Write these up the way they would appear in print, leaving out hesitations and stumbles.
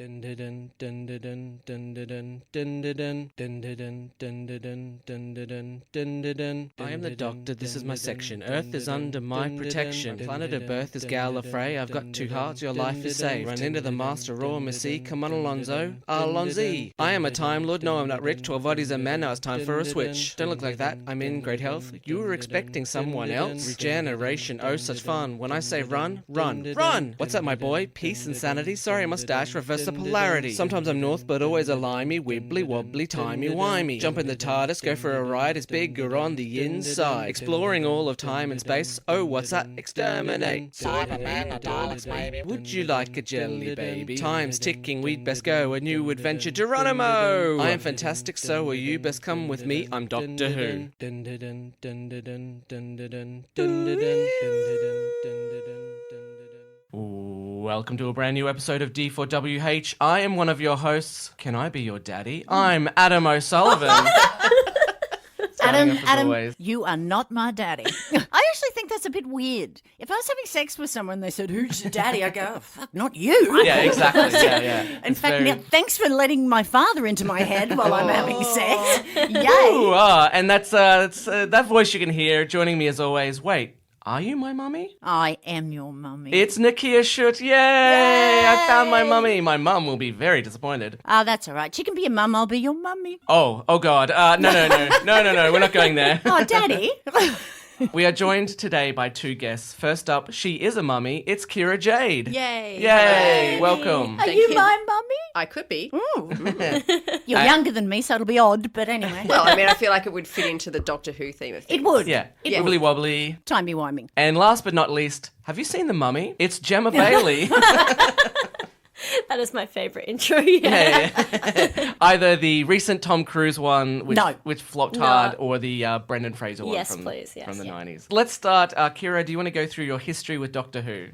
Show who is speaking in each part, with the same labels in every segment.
Speaker 1: I am the Doctor, this is my section. Earth is under my protection. Planet of birth is Gallifrey. I've got two hearts, your life is saved. Run into the Master Raw Missy. Come on, Alonzo. Alonzi. I am a Time Lord. No, I'm not rich. 12 bodies a man. Now it's time for a switch. Don't look like that. I'm in great health. You were expecting someone else? Regeneration. Oh, such fun. When I say run, run, run. What's up, my boy? Peace and sanity. Sorry, mustache. Reverse the polarity. Sometimes I'm north, but always a limey, wibbly wobbly, timey wimey. Jump in the TARDIS, go for a ride. It's bigger on the inside. Exploring all of time and space. Oh, what's that? Exterminate.
Speaker 2: Cybermen or Daleks, maybe.
Speaker 1: Would you like a jelly baby? Time's ticking, we'd best go. A new adventure, Geronimo. I am fantastic, so are you. Best come with me. I'm Doctor Who. Welcome to a brand new episode of D4WH. I am one of your hosts. Can I be your daddy? I'm Adam O'Sullivan.
Speaker 3: Adam, you are not my daddy. I actually think that's a bit weird. If I was having sex with someone, they said, "Who's your daddy?" I go, "Oh, fuck, not you."
Speaker 1: Yeah, exactly. Yeah.
Speaker 3: In fact, now, thanks for letting my father into my head while I'm having sex. Yay!
Speaker 1: Ooh, and that's that voice you can hear. Joining me as always. Wait. Are you my mummy?
Speaker 3: I am your mummy.
Speaker 1: It's Nakia Schutt. Yay! I found my mummy. My mum will be very disappointed.
Speaker 3: Oh, that's all right. She can be your mum. I'll be your mummy.
Speaker 1: Oh God. No. We're not going there.
Speaker 3: Oh, Daddy.
Speaker 1: We are joined today by two guests. First up, she is a mummy. It's Kira Jade.
Speaker 4: Yay.
Speaker 1: Yay. Welcome.
Speaker 3: Are you my mummy?
Speaker 4: I could be.
Speaker 3: Ooh. You're younger than me, so it'll be odd, but anyway.
Speaker 4: Well, I mean, I feel like it would fit into the Doctor Who theme of things.
Speaker 3: It would.
Speaker 1: Yeah.
Speaker 3: It
Speaker 1: Wibbly wobbly.
Speaker 3: Timey-wimey.
Speaker 1: And last but not least, have you seen The Mummy? It's Jemma Bayley.
Speaker 5: That is my favourite intro, yeah.
Speaker 1: Either the recent Tom Cruise one, which flopped hard, or the Brendan Fraser one from the 90s. Let's start. Kira, do you want to go through your history with Doctor Who?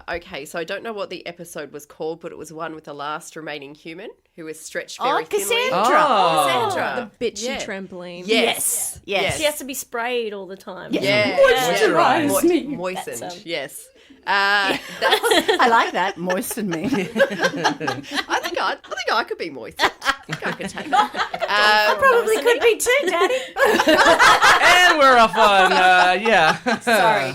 Speaker 4: Okay, so I don't know what the episode was called, but it was one with the last remaining human who was stretched very thinly.
Speaker 3: Cassandra.
Speaker 5: The bitchy trampoline.
Speaker 4: Yes.
Speaker 5: She has to be sprayed all the time.
Speaker 4: Yeah. Moistened, yes.
Speaker 3: I like that. Moisten me.
Speaker 4: I think I could be moistened. I think I could take it.
Speaker 3: I probably could be too, Daddy.
Speaker 1: And we're off on,
Speaker 3: Sorry.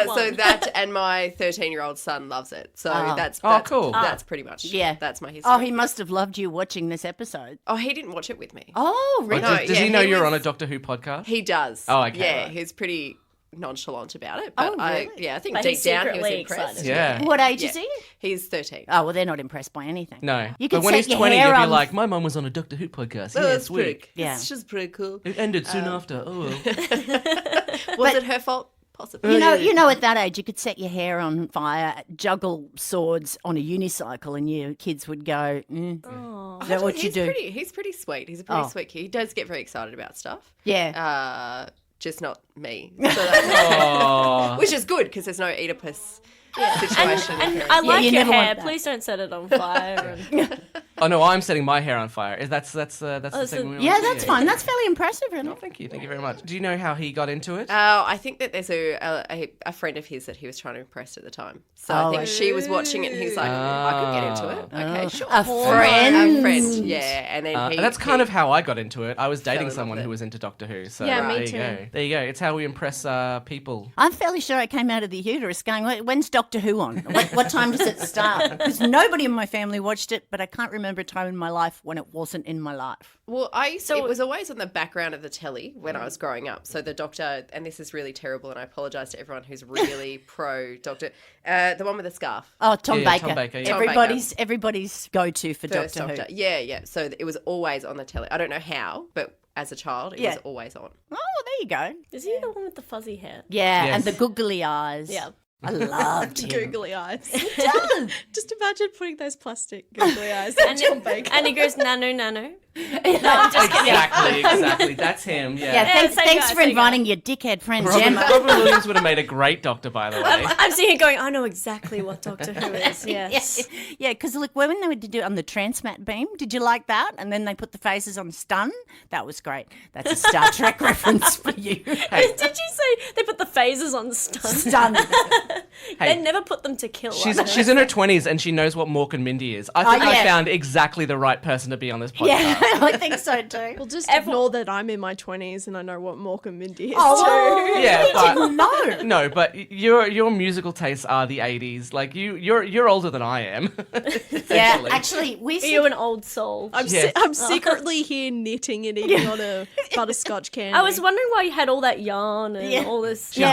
Speaker 4: So that and my 13-year-old son loves it. So that's
Speaker 1: cool.
Speaker 4: That's pretty much that's my history.
Speaker 3: Oh, he must have loved you watching this episode.
Speaker 4: Oh, he didn't watch it with me.
Speaker 3: Oh, really?
Speaker 1: Does he know you're on a Doctor Who podcast?
Speaker 4: He does.
Speaker 1: Oh, okay.
Speaker 4: Yeah,
Speaker 1: right.
Speaker 4: he's pretty nonchalant about it. But
Speaker 3: really?
Speaker 4: I think
Speaker 5: But
Speaker 4: deep down he was
Speaker 5: secretly
Speaker 4: impressed.
Speaker 5: excited.
Speaker 1: Yeah.
Speaker 3: What age is he?
Speaker 4: He's 13.
Speaker 3: Oh, well, they're not impressed by anything.
Speaker 1: No.
Speaker 3: You can
Speaker 1: but when
Speaker 3: set
Speaker 1: he's
Speaker 3: your
Speaker 1: 20,
Speaker 3: hair
Speaker 1: he'll be
Speaker 3: on-
Speaker 1: like, my mum was on a Doctor Who podcast.
Speaker 4: Oh,
Speaker 1: Yeah,
Speaker 4: that's
Speaker 1: sweet.
Speaker 4: pretty.
Speaker 3: Yeah.
Speaker 4: It's just pretty cool.
Speaker 1: It ended soon after. Oh, well.
Speaker 4: Was it her fault? Possibly.
Speaker 3: You know, at that age, you could set your hair on fire, juggle swords on a unicycle, and your kids would go, Is that what you do?
Speaker 4: He's pretty sweet. He's a pretty sweet kid. He does get very excited about stuff.
Speaker 3: Yeah.
Speaker 4: Just not me. So that's which is good because there's no Oedipus situation.
Speaker 5: And I like
Speaker 3: you
Speaker 5: your
Speaker 3: never want
Speaker 5: hair.
Speaker 3: that.
Speaker 5: Please don't set it on fire.
Speaker 1: Oh, no, I'm setting my hair on fire. That's the thing we want
Speaker 3: Yeah,
Speaker 1: to
Speaker 3: that's
Speaker 1: see.
Speaker 3: fine. That's fairly impressive, isn't
Speaker 1: Oh,
Speaker 3: it?
Speaker 1: thank you very much. Do you know how he got into it?
Speaker 4: I think that there's a friend of his that he was trying to impress at the time. So I think she was watching it and he's like, I could get into it. Okay, sure.
Speaker 3: A friend.
Speaker 4: A friend, yeah. And then
Speaker 1: And that's kind of how I got into it. I was dating
Speaker 4: in love
Speaker 1: someone
Speaker 4: with
Speaker 1: who
Speaker 4: it.
Speaker 1: was into Doctor Who. So
Speaker 5: Yeah, me
Speaker 1: there you
Speaker 5: too.
Speaker 1: go. There you go. It's how we impress people.
Speaker 3: I'm fairly sure I came out of the uterus going, when's Doctor Who on? What time does it start? Because nobody in my family watched it, but I can't remember a time in my life when it wasn't in my life.
Speaker 4: Well, it was always on the background of the telly when I was growing up. So the Doctor, and this is really terrible, and I apologise to everyone who's really pro Doctor, the one with the scarf.
Speaker 3: Oh, Tom
Speaker 1: Yeah,
Speaker 3: Baker.
Speaker 1: Tom Baker, yeah.
Speaker 3: Everybody's go-to for
Speaker 4: First
Speaker 3: Doctor Who.
Speaker 4: Yeah. So it was always on the telly. I don't know how, but as a child, it was always on.
Speaker 3: Oh, there you go.
Speaker 5: Is he the one with the fuzzy hair?
Speaker 3: Yeah,
Speaker 1: Yes.
Speaker 3: and the googly eyes.
Speaker 5: Yeah.
Speaker 3: I loved him.
Speaker 6: Googly eyes.
Speaker 3: It does.
Speaker 6: Just imagine putting those plastic googly eyes on John Baker.
Speaker 5: And he goes, nano, nano.
Speaker 1: Exactly. That's him. Yeah.
Speaker 3: Yeah, thanks,
Speaker 5: same
Speaker 3: thanks
Speaker 5: guy,
Speaker 3: for
Speaker 5: same
Speaker 3: inviting your dickhead friend
Speaker 1: Robin,
Speaker 3: Gemma.
Speaker 1: Robin Williams would have made a great doctor, by the way.
Speaker 5: I'm sitting here going, I know exactly what Doctor Who is. Yes.
Speaker 3: Yeah, because look, when they would do it on the Transmat beam, did you like that? And then they put the faces on stun. That was great. That's a Star Trek reference for you.
Speaker 5: Did you say they put the phases on stun?
Speaker 3: Stun.
Speaker 5: They never put them to kill.
Speaker 1: She's in her 20s and she knows what Mork and Mindy is. I think I found exactly the right person to be on this podcast.
Speaker 3: Yeah, I think so too.
Speaker 6: Well, just ignore that I'm in my 20s and I know what Mork and Mindy is
Speaker 3: Oh,
Speaker 6: too.
Speaker 1: Yeah, but
Speaker 3: no.
Speaker 1: no, but your musical tastes are the 80s. Like you're older than I am.
Speaker 3: Yeah, actually, we
Speaker 5: Are you an old soul?
Speaker 6: I'm secretly here knitting and eating on a butterscotch candy.
Speaker 5: I was wondering why you had all that yarn and all this.
Speaker 1: She's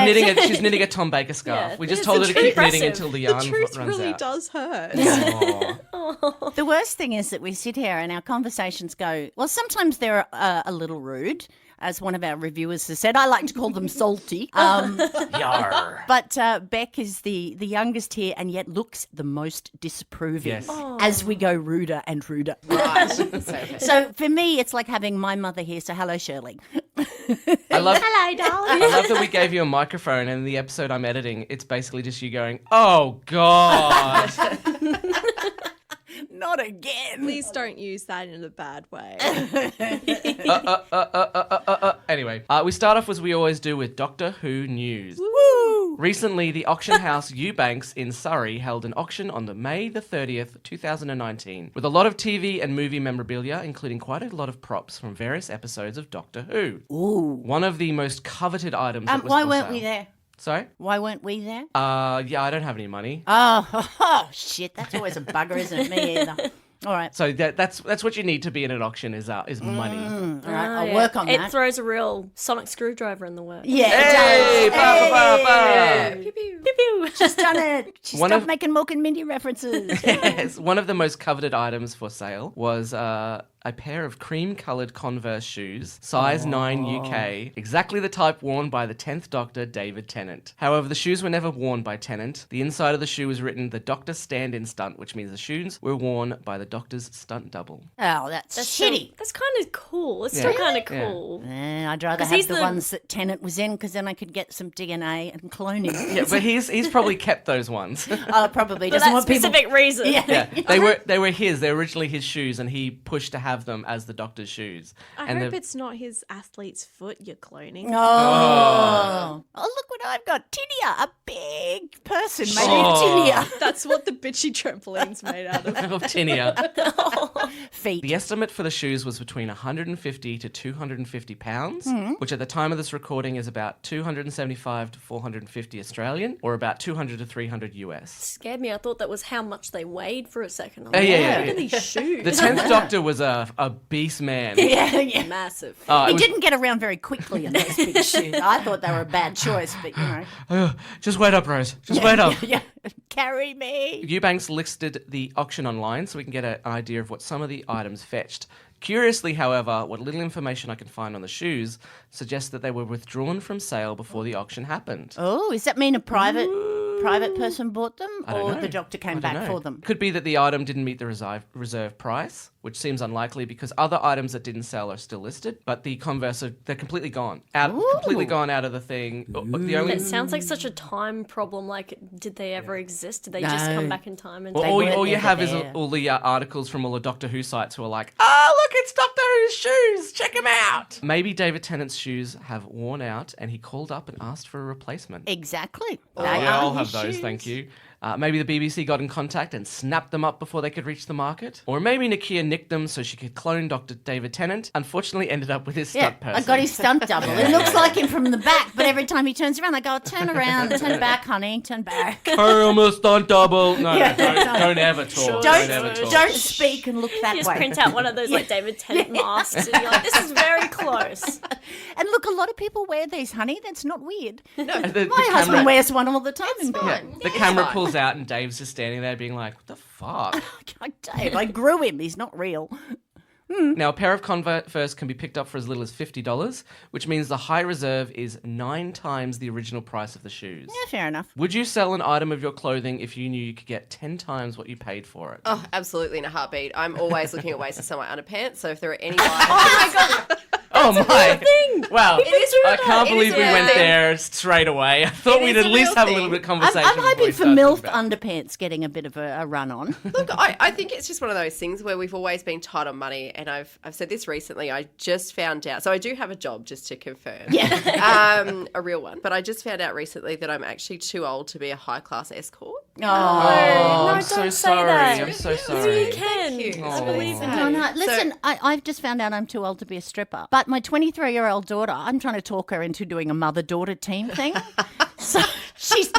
Speaker 1: knitting a Tom Baker scarf.
Speaker 5: Yeah,
Speaker 1: We just
Speaker 5: it's
Speaker 1: told her to keep
Speaker 5: impressive.
Speaker 1: knitting until the
Speaker 6: the
Speaker 1: yarn
Speaker 6: truth
Speaker 1: runs
Speaker 6: really
Speaker 1: out.
Speaker 6: does hurt.
Speaker 1: Aw.
Speaker 3: The worst thing is that we sit here and our conversations go, well, sometimes they're a little rude. As one of our reviewers has said, I like to call them salty.
Speaker 1: Yar.
Speaker 3: But Beck is the youngest here and yet looks the most disapproving
Speaker 1: Yes.
Speaker 3: as we go ruder and ruder.
Speaker 4: Right.
Speaker 3: So for me, it's like having my mother here. So hello, Shirley.
Speaker 1: I love
Speaker 5: Hello, darling.
Speaker 1: I love that we gave you a microphone, and in the episode I'm editing, it's basically just you going, "Oh God."
Speaker 3: Not again.
Speaker 6: Please don't use that in a bad way.
Speaker 1: Anyway, we start off as we always do with Doctor Who news.
Speaker 3: Woo!
Speaker 1: Recently, the auction house Eubanks in Surrey held an auction on May the 30th, 2019, with a lot of TV and movie memorabilia, including quite a lot of props from various episodes of Doctor Who.
Speaker 3: Ooh.
Speaker 1: One of the most coveted items that was
Speaker 3: Why
Speaker 1: for
Speaker 3: weren't
Speaker 1: sale.
Speaker 3: we there?
Speaker 1: Sorry?
Speaker 3: Why weren't we there?
Speaker 1: Yeah, I don't have any money.
Speaker 3: Oh, shit. That's always a bugger, isn't it? Me either. All right.
Speaker 1: So that's what you need to be in an auction is money.
Speaker 3: All right. I'll work on
Speaker 5: It
Speaker 3: that.
Speaker 5: throws a real sonic screwdriver in the works.
Speaker 3: Yeah,
Speaker 1: Hey,
Speaker 3: it does.
Speaker 1: ba, ba, ba, ba.
Speaker 5: Pew, pew. Pew, pew.
Speaker 3: She's done it. She
Speaker 1: One
Speaker 3: stopped
Speaker 1: of-
Speaker 3: making Mork and Mindy references.
Speaker 1: Yes, one of the most coveted items for sale was a pair of cream-coloured Converse shoes, size 9 UK, exactly the type worn by the 10th Doctor, David Tennant. However, the shoes were never worn by Tennant. The inside of the shoe was written the Doctor's stand-in stunt, which means the shoes were worn by the Doctor's stunt double.
Speaker 3: Oh, that's shitty.
Speaker 5: That's kind of cool. It's still kind of cool.
Speaker 3: I'd rather
Speaker 5: 'Cause
Speaker 3: have
Speaker 5: he's
Speaker 3: the
Speaker 5: the-
Speaker 3: ones that Tennant was in because then I could get some DNA and cloning.
Speaker 1: Yeah, but he's probably kept those ones.
Speaker 3: Oh, probably
Speaker 5: For
Speaker 3: doesn't
Speaker 5: that
Speaker 3: want people.
Speaker 5: specific reason.
Speaker 3: Yeah.
Speaker 1: Yeah, they were his. They were originally his shoes, and he pushed to have them as the Doctor's shoes.
Speaker 6: I
Speaker 1: and
Speaker 6: hope
Speaker 1: the-
Speaker 6: it's not his athlete's foot you're cloning.
Speaker 3: Oh, look what I've got. Tinia, a big person made
Speaker 1: Oh.
Speaker 3: of tinia.
Speaker 6: That's what the bitchy trampoline's made out of.
Speaker 1: of Tinia.
Speaker 3: Feet.
Speaker 1: The estimate for the shoes was between 150 to 250 pounds, which at the time of this recording is about 275 to 450 Australian, or about 200 to 300 US.
Speaker 5: Scared me. I thought that was how much they weighed for a second. I'm
Speaker 1: Oh,
Speaker 5: like,
Speaker 1: yeah.
Speaker 5: Look at these shoes.
Speaker 1: The 10th Doctor was a beast man.
Speaker 3: Yeah.
Speaker 5: Massive.
Speaker 1: It
Speaker 3: He
Speaker 1: was-
Speaker 3: didn't get around very quickly in those big shoes. I thought they were a bad choice, but
Speaker 1: Just wait up, Rose. Just wait up.
Speaker 3: Yeah. Carry me.
Speaker 1: Eubanks listed the auction online so we can get an idea of what some of the items fetched. Curiously, however, what little information I can find on the shoes suggests that they were withdrawn from sale before the auction happened.
Speaker 3: Oh, does that mean a private person bought them,
Speaker 1: I don't
Speaker 3: or
Speaker 1: know.
Speaker 3: the doctor
Speaker 1: I
Speaker 3: came
Speaker 1: don't
Speaker 3: back
Speaker 1: know.
Speaker 3: for them?
Speaker 1: Could be that the item didn't meet the reserve price, which seems unlikely because other items that didn't sell are still listed, but the Converse they're completely gone. Completely gone out of the thing. The only
Speaker 5: It sounds like such a time problem. Like, did they ever exist? Did they just
Speaker 3: No.
Speaker 5: come back in time? And
Speaker 1: Well,
Speaker 3: They
Speaker 1: all
Speaker 3: weren't
Speaker 1: you
Speaker 3: ever
Speaker 1: have is
Speaker 3: there.
Speaker 1: all the articles from all the Doctor Who sites who are like, look, it's Doctor Who's shoes. Check them out. Maybe David Tennant's shoes have worn out and he called up and asked for a replacement.
Speaker 3: Exactly.
Speaker 1: Yeah, I'll have those, thank you. Maybe the BBC got in contact and snapped them up before they could reach the market. Or maybe Nakia nicked them so she could clone Dr. David Tennant. Unfortunately, ended up with his
Speaker 3: Yeah,
Speaker 1: stunt person.
Speaker 3: I got his stunt double. It looks like him from the back, but every time he turns around, I go, turn around, turn back, honey, turn back.
Speaker 1: Hey, I'm a stunt double. No,
Speaker 3: Yeah.
Speaker 1: don't ever talk. Don't ever talk.
Speaker 3: Don't speak and look that
Speaker 5: you just
Speaker 3: way.
Speaker 5: print out one of those like David Tennant masks, and you're like, "This is very close."
Speaker 3: And look, a lot of people wear these, honey. That's not weird.
Speaker 1: The
Speaker 3: My husband
Speaker 1: camera-
Speaker 3: wears one all the time. in bed.
Speaker 1: Yeah, the camera pulls out and Dave's just standing there being like, what the fuck?
Speaker 3: God, Dave, I grew him. He's not real.
Speaker 1: Now, a pair of Converse can be picked up for as little as $50, which means the high reserve is 9 times the original price of the shoes.
Speaker 3: Yeah, fair enough.
Speaker 1: Would you sell an item of your clothing if you knew you could get 10 times what you paid for it?
Speaker 4: Oh, absolutely, in a heartbeat. I'm always looking at ways to sell my underpants. So if there are any items,
Speaker 1: Oh my! Wow,
Speaker 4: It is
Speaker 1: I
Speaker 4: real.
Speaker 1: can't
Speaker 4: It
Speaker 1: believe
Speaker 4: is
Speaker 1: we
Speaker 4: real
Speaker 1: went
Speaker 4: thing.
Speaker 1: there straight away. I thought
Speaker 4: It
Speaker 1: we'd
Speaker 4: is
Speaker 1: at
Speaker 4: a
Speaker 1: least
Speaker 4: real
Speaker 1: have a
Speaker 4: thing.
Speaker 1: little bit of
Speaker 3: I'm
Speaker 1: conversation. before
Speaker 3: hoping
Speaker 1: we
Speaker 3: for
Speaker 1: start talking
Speaker 3: MILF
Speaker 1: about it.
Speaker 3: underpants getting a bit of a run on.
Speaker 4: Look, I think it's just one of those things where we've always been tight on money, and I've said this recently. I just found out, so I do have a job, just to confirm, a real one. But I just found out recently that I'm actually too old to be a high class escort.
Speaker 3: Oh,
Speaker 5: no,
Speaker 1: I'm
Speaker 5: don't
Speaker 1: so
Speaker 5: say
Speaker 1: sorry.
Speaker 5: that.
Speaker 1: I'm so
Speaker 5: You
Speaker 1: sorry.
Speaker 5: can.
Speaker 4: Thank you.
Speaker 5: I believe in
Speaker 3: No,
Speaker 5: you.
Speaker 3: no. Listen, I've just found out I'm too old to be a stripper. But my 23-year-old daughter, I'm trying to talk her into doing a mother-daughter team thing. So she's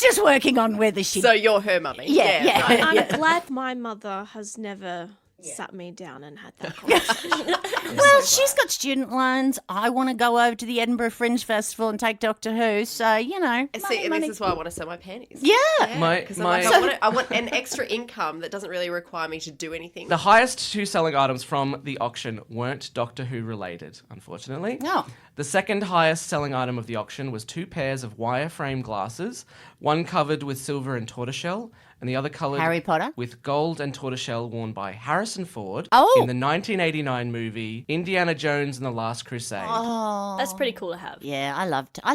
Speaker 3: just working on whether she...
Speaker 4: So you're her mummy.
Speaker 3: Yeah.
Speaker 4: right.
Speaker 6: I'm glad my mother has never sat me down and had that conversation.
Speaker 3: Well, she's got student loans. I want to go over to the Edinburgh Fringe Festival and take Doctor Who. So, you know.
Speaker 4: See, and
Speaker 3: money.
Speaker 4: this is why I want to sell my panties.
Speaker 3: Yeah.
Speaker 1: My-
Speaker 4: Because
Speaker 1: my-
Speaker 4: I want an extra income that doesn't really require me to do anything.
Speaker 1: The highest 2 selling items from the auction weren't Doctor Who related, unfortunately.
Speaker 3: No.
Speaker 1: The second highest selling item of the auction was 2 pairs of wireframe glasses, one covered with silver and tortoiseshell, and the other coloured
Speaker 3: Harry Potter?
Speaker 1: with gold and tortoiseshell, worn by Harrison Ford
Speaker 3: Oh.
Speaker 1: in the 1989 movie Indiana Jones and the Last Crusade.
Speaker 5: That's pretty cool to have.
Speaker 3: Yeah, I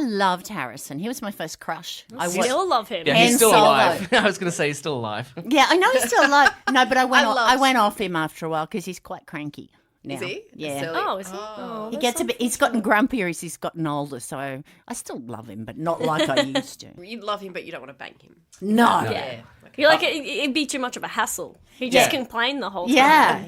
Speaker 3: loved Harrison. He was my first crush. I was.
Speaker 5: Still love him.
Speaker 1: Yeah, he's
Speaker 3: Han
Speaker 1: still
Speaker 3: Solo.
Speaker 1: alive. I was going to say he's still alive.
Speaker 3: Yeah, I know he's still alive. No, but I
Speaker 4: loved-
Speaker 3: went off him after a while because he's quite cranky now.
Speaker 4: Is he?
Speaker 3: Yeah.
Speaker 4: Silly.
Speaker 5: Oh, is he? Oh,
Speaker 3: He gets a bit. He's gotten grumpier as he's gotten older. So I still love him, but not like I used to.
Speaker 4: You love him, but you don't want to bank him.
Speaker 3: No.
Speaker 4: Yeah.
Speaker 5: You're like, it'd be too much of a hassle. He just
Speaker 1: Yeah.
Speaker 5: complained the whole time.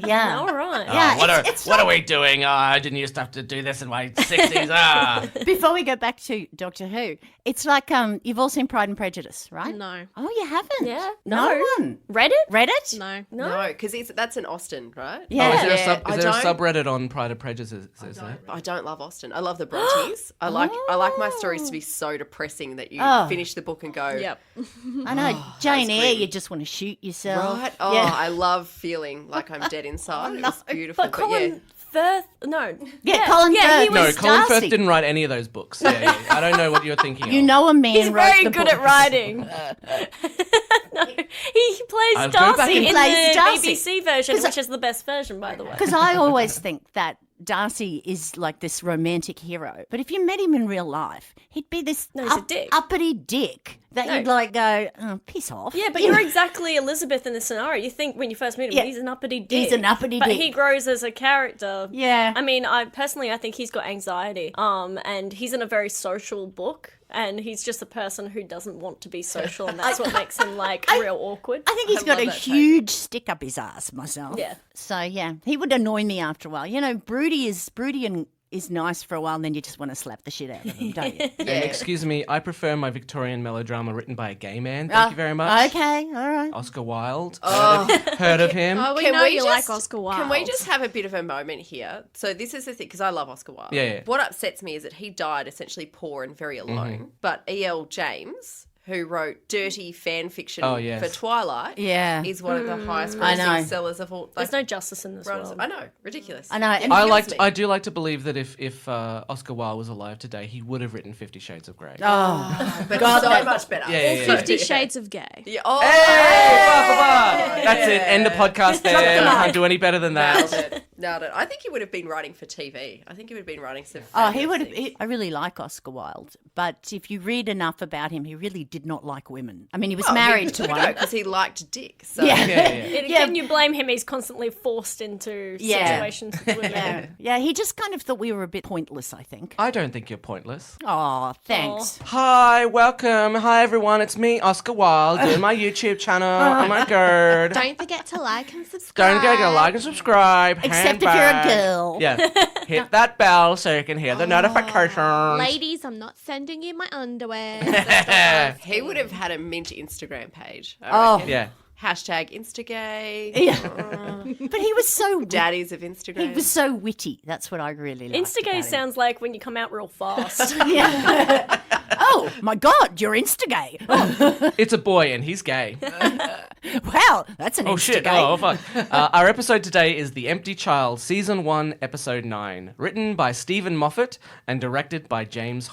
Speaker 3: Yeah.
Speaker 5: All right.
Speaker 3: Yeah,
Speaker 1: What are we doing? I didn't used to have to do this in my 60s.
Speaker 3: Before we go back to Doctor Who, it's like you've all seen Pride and Prejudice, right?
Speaker 6: No.
Speaker 3: Oh, you haven't?
Speaker 5: Yeah.
Speaker 3: No
Speaker 5: No.
Speaker 3: one.
Speaker 5: Read it?
Speaker 3: Read it?
Speaker 6: No.
Speaker 4: No, because that's in Austin, right?
Speaker 3: Yeah.
Speaker 1: Oh, is there,
Speaker 4: Yeah,
Speaker 1: a,
Speaker 4: I
Speaker 1: is there a
Speaker 4: don't-
Speaker 1: subreddit on Pride and Prejudice? Is there?
Speaker 4: I don't love Austin. I love the Brontes. I like my stories to be so depressing that you
Speaker 3: Oh.
Speaker 4: finish the book and go,
Speaker 6: Yep.
Speaker 3: I know. Jane Eyre,
Speaker 4: grim.
Speaker 3: you just want to shoot yourself.
Speaker 4: right? Oh,
Speaker 3: Yeah.
Speaker 4: I love feeling like I'm dead inside. It was beautiful.
Speaker 5: But Colin Firth, no.
Speaker 3: Yeah, Colin
Speaker 5: yeah,
Speaker 3: Firth.
Speaker 5: he
Speaker 1: No,
Speaker 5: was
Speaker 1: Colin Firth
Speaker 3: Darcy.
Speaker 1: didn't write any of those books. Yeah. I don't know what you're thinking
Speaker 3: You
Speaker 1: of.
Speaker 3: know a man
Speaker 5: He's
Speaker 3: wrote
Speaker 5: very
Speaker 3: the
Speaker 5: good
Speaker 3: books.
Speaker 5: at writing. No, he plays
Speaker 1: I'll go back
Speaker 5: Darcy
Speaker 1: and
Speaker 5: in
Speaker 3: plays
Speaker 5: the
Speaker 3: Darcy.
Speaker 5: BBC version,
Speaker 3: 'Cause
Speaker 5: which is the best version, by the way.
Speaker 3: Because I always think that Darcy is like this romantic hero. But if you met him in real life, he'd be this
Speaker 5: No, he's a dick.
Speaker 3: uppity dick that
Speaker 5: No.
Speaker 3: you'd like go, oh, piss off.
Speaker 5: Yeah, but
Speaker 3: You
Speaker 5: you're
Speaker 3: know?
Speaker 5: exactly Elizabeth in this scenario. You think when you first meet him,
Speaker 3: Yeah.
Speaker 5: he's an uppity dick.
Speaker 3: He's an uppity
Speaker 5: but
Speaker 3: dick.
Speaker 5: he grows as a character.
Speaker 3: Yeah.
Speaker 5: I mean, I think he's got anxiety. And he's in a very social book, and he's just a person who doesn't want to be social, and that's what makes him like real awkward.
Speaker 3: I think he's got a
Speaker 4: love that take.
Speaker 3: huge stick up his ass myself.
Speaker 5: Yeah.
Speaker 3: So yeah, he would annoy me after a while. You know, broody and is nice for a while, and then you just want to slap the shit out of him, don't you?
Speaker 1: And excuse me, I prefer my Victorian melodrama written by a gay man. Thank you very much.
Speaker 3: Okay, all right.
Speaker 1: Oscar Wilde. Heard of him?
Speaker 6: Oh, we
Speaker 4: Can
Speaker 6: know
Speaker 4: we
Speaker 6: you
Speaker 4: just-
Speaker 6: like Oscar Wilde.
Speaker 4: Can we just have a bit of a moment here? So this is the thing, because I love Oscar Wilde.
Speaker 1: Yeah.
Speaker 4: What upsets me is that he died essentially poor and very alone. But E.L. James, who wrote dirty fan fiction
Speaker 1: Oh, yes.
Speaker 4: for Twilight,
Speaker 3: Yeah.
Speaker 4: is one of the highest
Speaker 3: I know.
Speaker 4: grossing sellers of all.
Speaker 5: There's no justice in this world.
Speaker 4: I know, ridiculous.
Speaker 3: I know. And
Speaker 1: I do like to believe that if Oscar Wilde was alive today, he would have written 50 Shades of Grey.
Speaker 3: oh,
Speaker 4: but
Speaker 3: God,
Speaker 4: so
Speaker 3: that-
Speaker 4: much better.
Speaker 1: Yeah.
Speaker 6: 50 Shades of Gay.
Speaker 4: Yeah. Oh,
Speaker 1: That's it. End the podcast there. We can't do any better than
Speaker 4: nailed
Speaker 1: that.
Speaker 4: it. Nailed it. I think he would have been writing for TV. I think he would have been writing some.
Speaker 3: Oh, he
Speaker 4: fabulous
Speaker 3: would have.
Speaker 4: things.
Speaker 3: I really like Oscar Wilde, but if you read enough about him, he really did not like women. I mean, he was
Speaker 4: Oh,
Speaker 3: married to one.
Speaker 4: because he liked dick. So.
Speaker 3: Yeah.
Speaker 5: Can you blame him? He's constantly forced into
Speaker 3: Yeah.
Speaker 5: situations with women.
Speaker 3: Yeah. Yeah, he just kind of thought we were a bit pointless, I think.
Speaker 1: I don't think you're pointless.
Speaker 3: Oh, thanks.
Speaker 1: Hi, welcome. Hi, everyone. It's me, Oscar Wilde, doing my YouTube channel. Oh, my God.
Speaker 6: Don't forget to like and subscribe.
Speaker 1: Don't forget to like and subscribe.
Speaker 3: Except if you're a
Speaker 1: Handbag.
Speaker 3: girl.
Speaker 1: Yeah. Hit that bell so you can hear the notifications.
Speaker 6: Ladies, I'm not sending you my underwear.
Speaker 4: He would have had a mint Instagram page. I
Speaker 3: Oh.
Speaker 4: reckon.
Speaker 1: Yeah.
Speaker 4: Hashtag Instagay.
Speaker 3: Yeah. But he was so
Speaker 4: Daddies of Instagram.
Speaker 3: he was so witty. That's what I really liked.
Speaker 5: Instagay
Speaker 3: about him.
Speaker 5: sounds like when you come out real fast.
Speaker 3: Yeah. Oh my God, you're Instagay. Oh.
Speaker 1: It's a boy and he's gay.
Speaker 3: Wow, that's an
Speaker 1: Oh shit!
Speaker 3: instigate.
Speaker 1: Oh fuck! Our episode today is The Empty Child, Season 1, Episode 9, written by Stephen Moffat and directed by James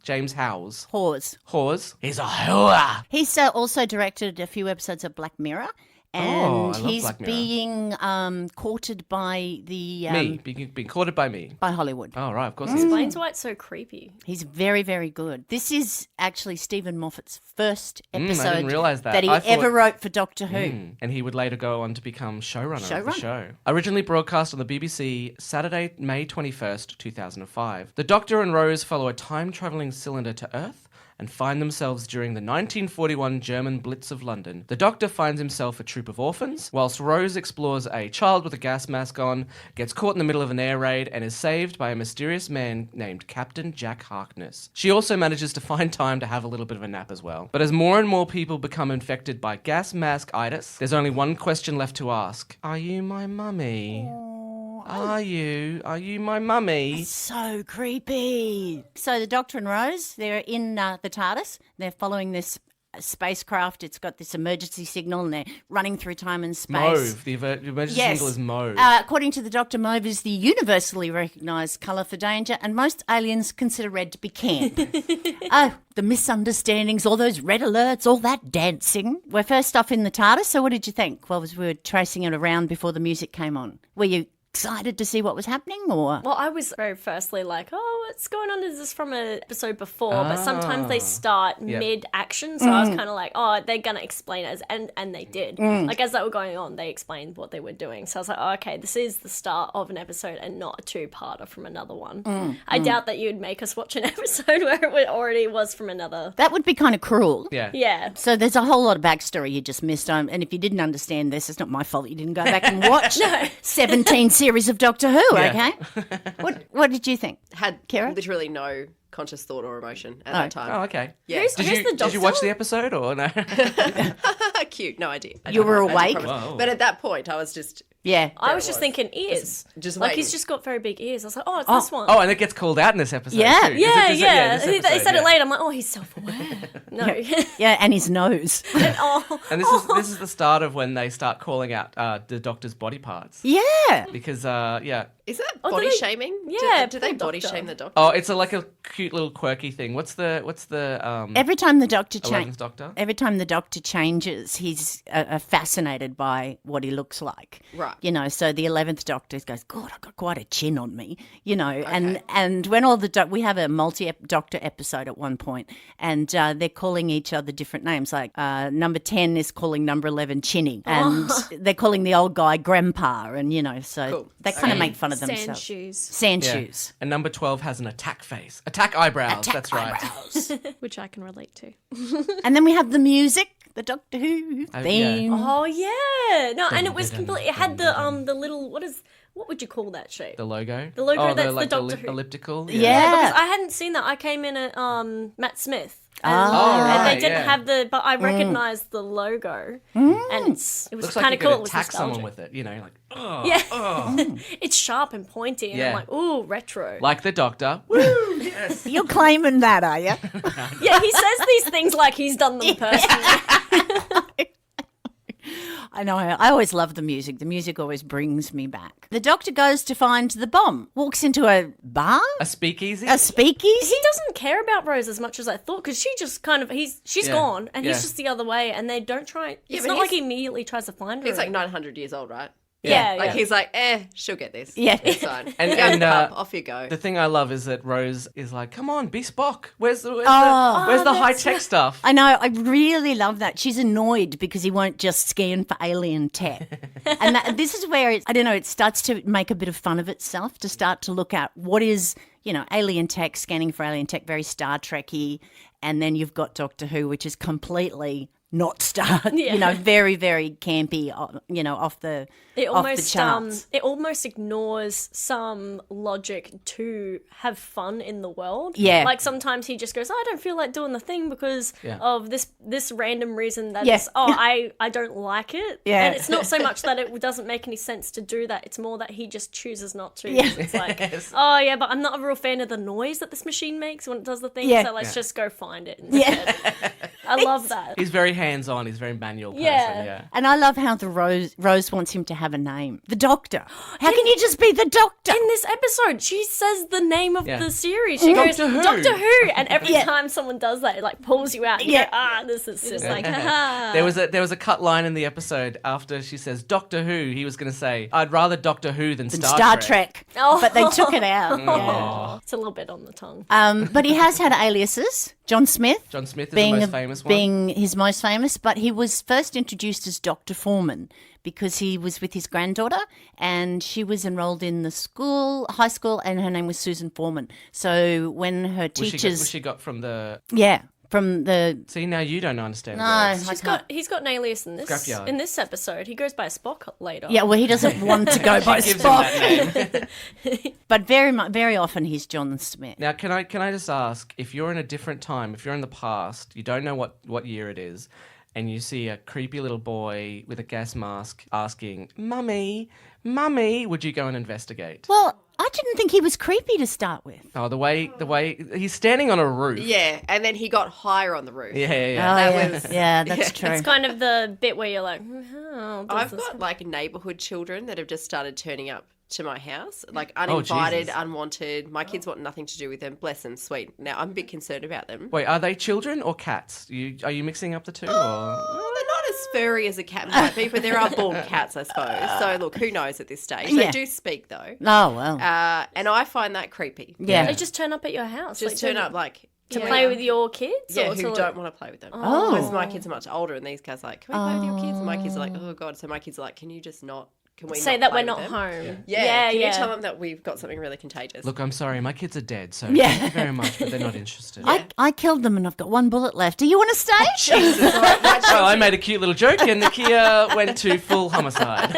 Speaker 1: James Howes.
Speaker 3: Hawes.
Speaker 1: He's a whore.
Speaker 3: He's also directed a few episodes of Black Mirror. And
Speaker 1: I love
Speaker 3: he's
Speaker 1: Black Mirror.
Speaker 3: being courted by the
Speaker 1: Being courted by me.
Speaker 3: by Hollywood.
Speaker 1: Oh right, of course he is.
Speaker 5: Explains why it's so creepy.
Speaker 3: He's very, very good. This is actually Stephen Moffat's first episode
Speaker 1: I didn't realise that.
Speaker 3: he
Speaker 1: I thought-
Speaker 3: ever wrote for Doctor Who.
Speaker 1: And he would later go on to become showrunner of the
Speaker 3: Showrunner.
Speaker 1: show. Originally broadcast on the BBC Saturday, May 21st, 2005. The Doctor and Rose follow a time-travelling cylinder to Earth and find themselves during the 1941 German Blitz of London. The Doctor finds himself a troop of orphans, whilst Rose explores a child with a gas mask on, gets caught in the middle of an air raid, and is saved by a mysterious man named Captain Jack Harkness. She also manages to find time to have a little bit of a nap as well. But as more and more people become infected by gas mask-itis, there's only one question left to ask. Are you my mummy? Are you my mummy?
Speaker 3: So creepy. So the Doctor and Rose, they're in the TARDIS. They're following this spacecraft. It's got this emergency signal and they're running through time and space.
Speaker 1: Mauve. The emergency signal is mauve.
Speaker 3: According to the Doctor, mauve is the universally recognised colour for danger, and most aliens consider red to be camp. Oh, the misunderstandings, all those red alerts, all that dancing. We're first off in the TARDIS, so what did you think? Well, as we were tracing it around before the music came on. Were you excited to see what was happening, or?
Speaker 5: Well, I was very firstly like, oh, what's going on? Is this from an episode before? But sometimes they start mid-action, so I was kind of like, oh, they're going to explain it, and they did. Like, as they were going on, they explained what they were doing. So I was like, oh, okay, this is the start of an episode and not a two-parter from another one. I doubt that you'd make us watch an episode where it already was from another.
Speaker 3: That would be kind of cruel.
Speaker 1: Yeah.
Speaker 5: Yeah.
Speaker 3: So there's a whole lot of backstory you just missed. And if you didn't understand this, it's not my fault you didn't go back and watch 17 series of Doctor Who,
Speaker 1: Yeah.
Speaker 3: okay? What did you think?
Speaker 4: Had
Speaker 3: Kira?
Speaker 4: literally no conscious thought or emotion at that time.
Speaker 1: Oh, okay.
Speaker 4: Yeah.
Speaker 5: Who's
Speaker 1: Did
Speaker 5: the
Speaker 1: you
Speaker 5: Doctor?
Speaker 1: watch the episode or no?
Speaker 4: Cute. No idea.
Speaker 3: You were awake?
Speaker 1: Whoa.
Speaker 4: But at that point, I was just
Speaker 3: Yeah.
Speaker 5: I was just thinking ears.
Speaker 4: Just
Speaker 5: like,
Speaker 4: waiting.
Speaker 5: he's just got very big ears. I was like, oh, it's this one.
Speaker 1: Oh, and it gets called out in this episode.
Speaker 3: Yeah.
Speaker 1: too.
Speaker 5: Yeah,
Speaker 1: Is it-
Speaker 5: yeah.
Speaker 1: this
Speaker 5: They
Speaker 1: episode,
Speaker 5: said
Speaker 1: yeah.
Speaker 5: it later. I'm like, oh, he's self-aware. No.
Speaker 3: Yeah, and his nose.
Speaker 5: Oh.
Speaker 1: And this is the start of when they start calling out the Doctor's body parts.
Speaker 3: Yeah.
Speaker 1: Because
Speaker 4: Is that
Speaker 5: Oh, do
Speaker 4: body
Speaker 5: they-
Speaker 4: shaming?
Speaker 5: Yeah,
Speaker 4: Do they
Speaker 5: poor
Speaker 4: body
Speaker 5: Doctor.
Speaker 4: shame the Doctor?
Speaker 1: oh, it's like a cute little quirky thing. What's the
Speaker 3: Every time the Doctor
Speaker 1: 11th Doctor?
Speaker 3: Every time the Doctor changes, he's fascinated by what he looks like.
Speaker 4: Right.
Speaker 3: You know, so the 11th Doctor goes, God, I've got quite a chin on me. You know, and when all the we have a multi-Doctor episode at one point, and they're calling each other different names. Like number 10 is calling number 11 Chinny, and they're calling the old guy Grandpa, and you know, so
Speaker 4: Cool.
Speaker 3: they kind of make fun of
Speaker 6: Sand
Speaker 3: themselves.
Speaker 6: shoes,
Speaker 3: Sand
Speaker 1: Yeah.
Speaker 3: shoes.
Speaker 1: And number 12 has an attack face. Attack eyebrows. That's right.
Speaker 3: Eyebrows.
Speaker 6: which I can relate to.
Speaker 3: And then we have the music, the Doctor Who
Speaker 1: yeah.
Speaker 3: theme.
Speaker 5: Oh yeah, no, and it was completely. It had the little what would you call that shape?
Speaker 1: The logo.
Speaker 5: The logo,
Speaker 1: Oh,
Speaker 5: that's the
Speaker 1: like
Speaker 5: Doctor Who.
Speaker 1: elliptical.
Speaker 3: Yeah.
Speaker 5: Because I hadn't seen that. I came in at Matt Smith. And,
Speaker 1: Oh,
Speaker 5: and
Speaker 1: right,
Speaker 5: they didn't
Speaker 1: yeah.
Speaker 5: have the, but I recognised the logo, and it was
Speaker 1: Looks
Speaker 5: kind
Speaker 1: like
Speaker 5: of
Speaker 1: you
Speaker 5: cool.
Speaker 1: could
Speaker 5: It was
Speaker 1: attack someone
Speaker 5: nostalgic.
Speaker 1: with it. You know, like oh,
Speaker 5: Yeah,
Speaker 1: oh.
Speaker 5: it's sharp and pointy, and
Speaker 1: Yeah.
Speaker 5: I'm like, ooh, retro.
Speaker 1: Like the Doctor. Woo! Yes.
Speaker 3: You're claiming that, are you?
Speaker 5: Yeah, he says these things like he's done them personally.
Speaker 3: I know. I always love the music. The music always brings me back. The Doctor goes to find the bomb, walks into a bar,
Speaker 1: A speakeasy.
Speaker 3: a speakeasy.
Speaker 5: He doesn't care about Rose as much as I thought, because she just kind of she's
Speaker 1: Yeah.
Speaker 5: gone, and
Speaker 1: Yeah.
Speaker 5: he's just the other way, and they don't try. It's
Speaker 4: but
Speaker 5: not like
Speaker 4: he's-
Speaker 5: he immediately tries to find her.
Speaker 4: He's like 900 years old, right?
Speaker 5: yeah,
Speaker 4: Like
Speaker 5: yeah.
Speaker 4: he's like, she'll get this.
Speaker 3: Yeah.
Speaker 4: It's fine.
Speaker 1: And-
Speaker 4: Go to
Speaker 1: and,
Speaker 4: the pub,
Speaker 1: uh,
Speaker 4: off you go.
Speaker 1: The thing I love is that Rose is like, "Come on, be Spock. Where's the
Speaker 3: Oh.
Speaker 1: high tech stuff?"
Speaker 3: I know. I really love that. She's annoyed because he won't just scan for alien tech. And this is where it starts to make a bit of fun of itself, to start to look at what is, alien tech, scanning for alien tech, very Star Trek-y. And then you've got Doctor Who, which is completely not Star, very, very campy, off the
Speaker 5: It
Speaker 3: off the charts.
Speaker 5: it almost ignores some logic to have fun in the world.
Speaker 3: Yeah.
Speaker 5: Like sometimes he just goes, I don't feel like doing the thing because
Speaker 1: Yeah.
Speaker 5: of this random reason that
Speaker 3: Yeah.
Speaker 5: I don't like it.
Speaker 3: Yeah.
Speaker 5: And it's not so much that it doesn't make any sense to do that. It's more that he just chooses not to.
Speaker 3: Yeah.
Speaker 5: It's like, oh yeah, but I'm not a real fan of the noise that this machine makes when it does the thing.
Speaker 3: Yeah.
Speaker 5: So let's just go find it instead.
Speaker 3: Yeah.
Speaker 5: I love that.
Speaker 1: He's very hands-on. He's a very manual person.
Speaker 5: Yeah.
Speaker 1: Yeah.
Speaker 3: And I love how the Rose wants him to have a name. The Doctor. How can you just be the Doctor?
Speaker 5: In this episode, she says the name of
Speaker 1: Yeah.
Speaker 5: the series. She goes,
Speaker 1: Doctor Who.
Speaker 5: Doctor Who. And every time someone does that, it like pulls you out. And you go, this is silly.
Speaker 6: Like, haha.
Speaker 1: There was a cut line in the episode after she says Doctor Who. He was going to say, "I'd rather Doctor Who than Star Trek."
Speaker 5: Oh.
Speaker 3: But they took it out. Yeah.
Speaker 5: It's a little bit on the tongue.
Speaker 3: But he has had aliases. John Smith.
Speaker 1: John Smith is the most famous one.
Speaker 3: Being his most famous, but he was first introduced as Dr. Foreman because he was with his granddaughter and she was enrolled in the high school, and her name was Susan Foreman. So when her teachers...
Speaker 1: Was she got from the...
Speaker 3: Yeah, from the...
Speaker 1: See, now you don't understand.
Speaker 3: No,
Speaker 1: words.
Speaker 5: He's got an alias in this
Speaker 1: Scrapyard.
Speaker 5: Episode. He goes by Spock later.
Speaker 3: Yeah, well, he doesn't want to go by
Speaker 1: Gives him that
Speaker 3: Spock.
Speaker 1: name.
Speaker 3: But very often he's John Smith.
Speaker 1: Now, can I just ask, if you're in a different time, if you're in the past, you don't know what year it is, and you see a creepy little boy with a gas mask asking, "Mummy, Mummy," would you go and investigate?
Speaker 3: Well, I didn't think he was creepy to start with.
Speaker 1: Oh, the way he's standing on a roof.
Speaker 4: Yeah, and then he got higher on the roof.
Speaker 1: Yeah.
Speaker 3: Yeah, that's true.
Speaker 5: It's kind of the bit where you're like, oh,
Speaker 4: I've got like neighbourhood children that have just started turning up to my house, like
Speaker 1: Oh,
Speaker 4: uninvited,
Speaker 1: Jesus.
Speaker 4: unwanted. My kids want nothing to do with them. Bless them, sweet. Now I'm a bit concerned about them.
Speaker 1: Wait, are they children or cats? Are you mixing up the two? Or?
Speaker 4: Well, they're not as furry as a cat might be, but there are bald cats, I suppose. So look, who knows at this stage? They
Speaker 3: Yeah.
Speaker 4: do speak though,
Speaker 3: Oh, well.
Speaker 4: and I find that creepy.
Speaker 3: Yeah.
Speaker 5: They just turn up at your house.
Speaker 4: Just turn up like
Speaker 5: to play with your kids?
Speaker 4: Yeah,
Speaker 5: or
Speaker 4: who
Speaker 5: to
Speaker 4: don't want to play with them.
Speaker 3: Oh.
Speaker 4: Because my kids are much older, and these guys are like, can we play with your kids? And my kids are like, oh god. So my kids are like, can you just not? Can we
Speaker 5: say
Speaker 4: not
Speaker 5: that
Speaker 4: play
Speaker 5: we're
Speaker 4: with
Speaker 5: not
Speaker 4: them?
Speaker 5: home.
Speaker 4: Yeah, can you tell them that we've got something really contagious?
Speaker 1: Look, I'm sorry, my kids are dead, so
Speaker 3: Yeah.
Speaker 1: thank you very much, but they're not interested.
Speaker 3: I killed them and I've got one bullet left. Do you want to stay?
Speaker 1: Well, I made a cute little joke, and Nakia went to full homicide.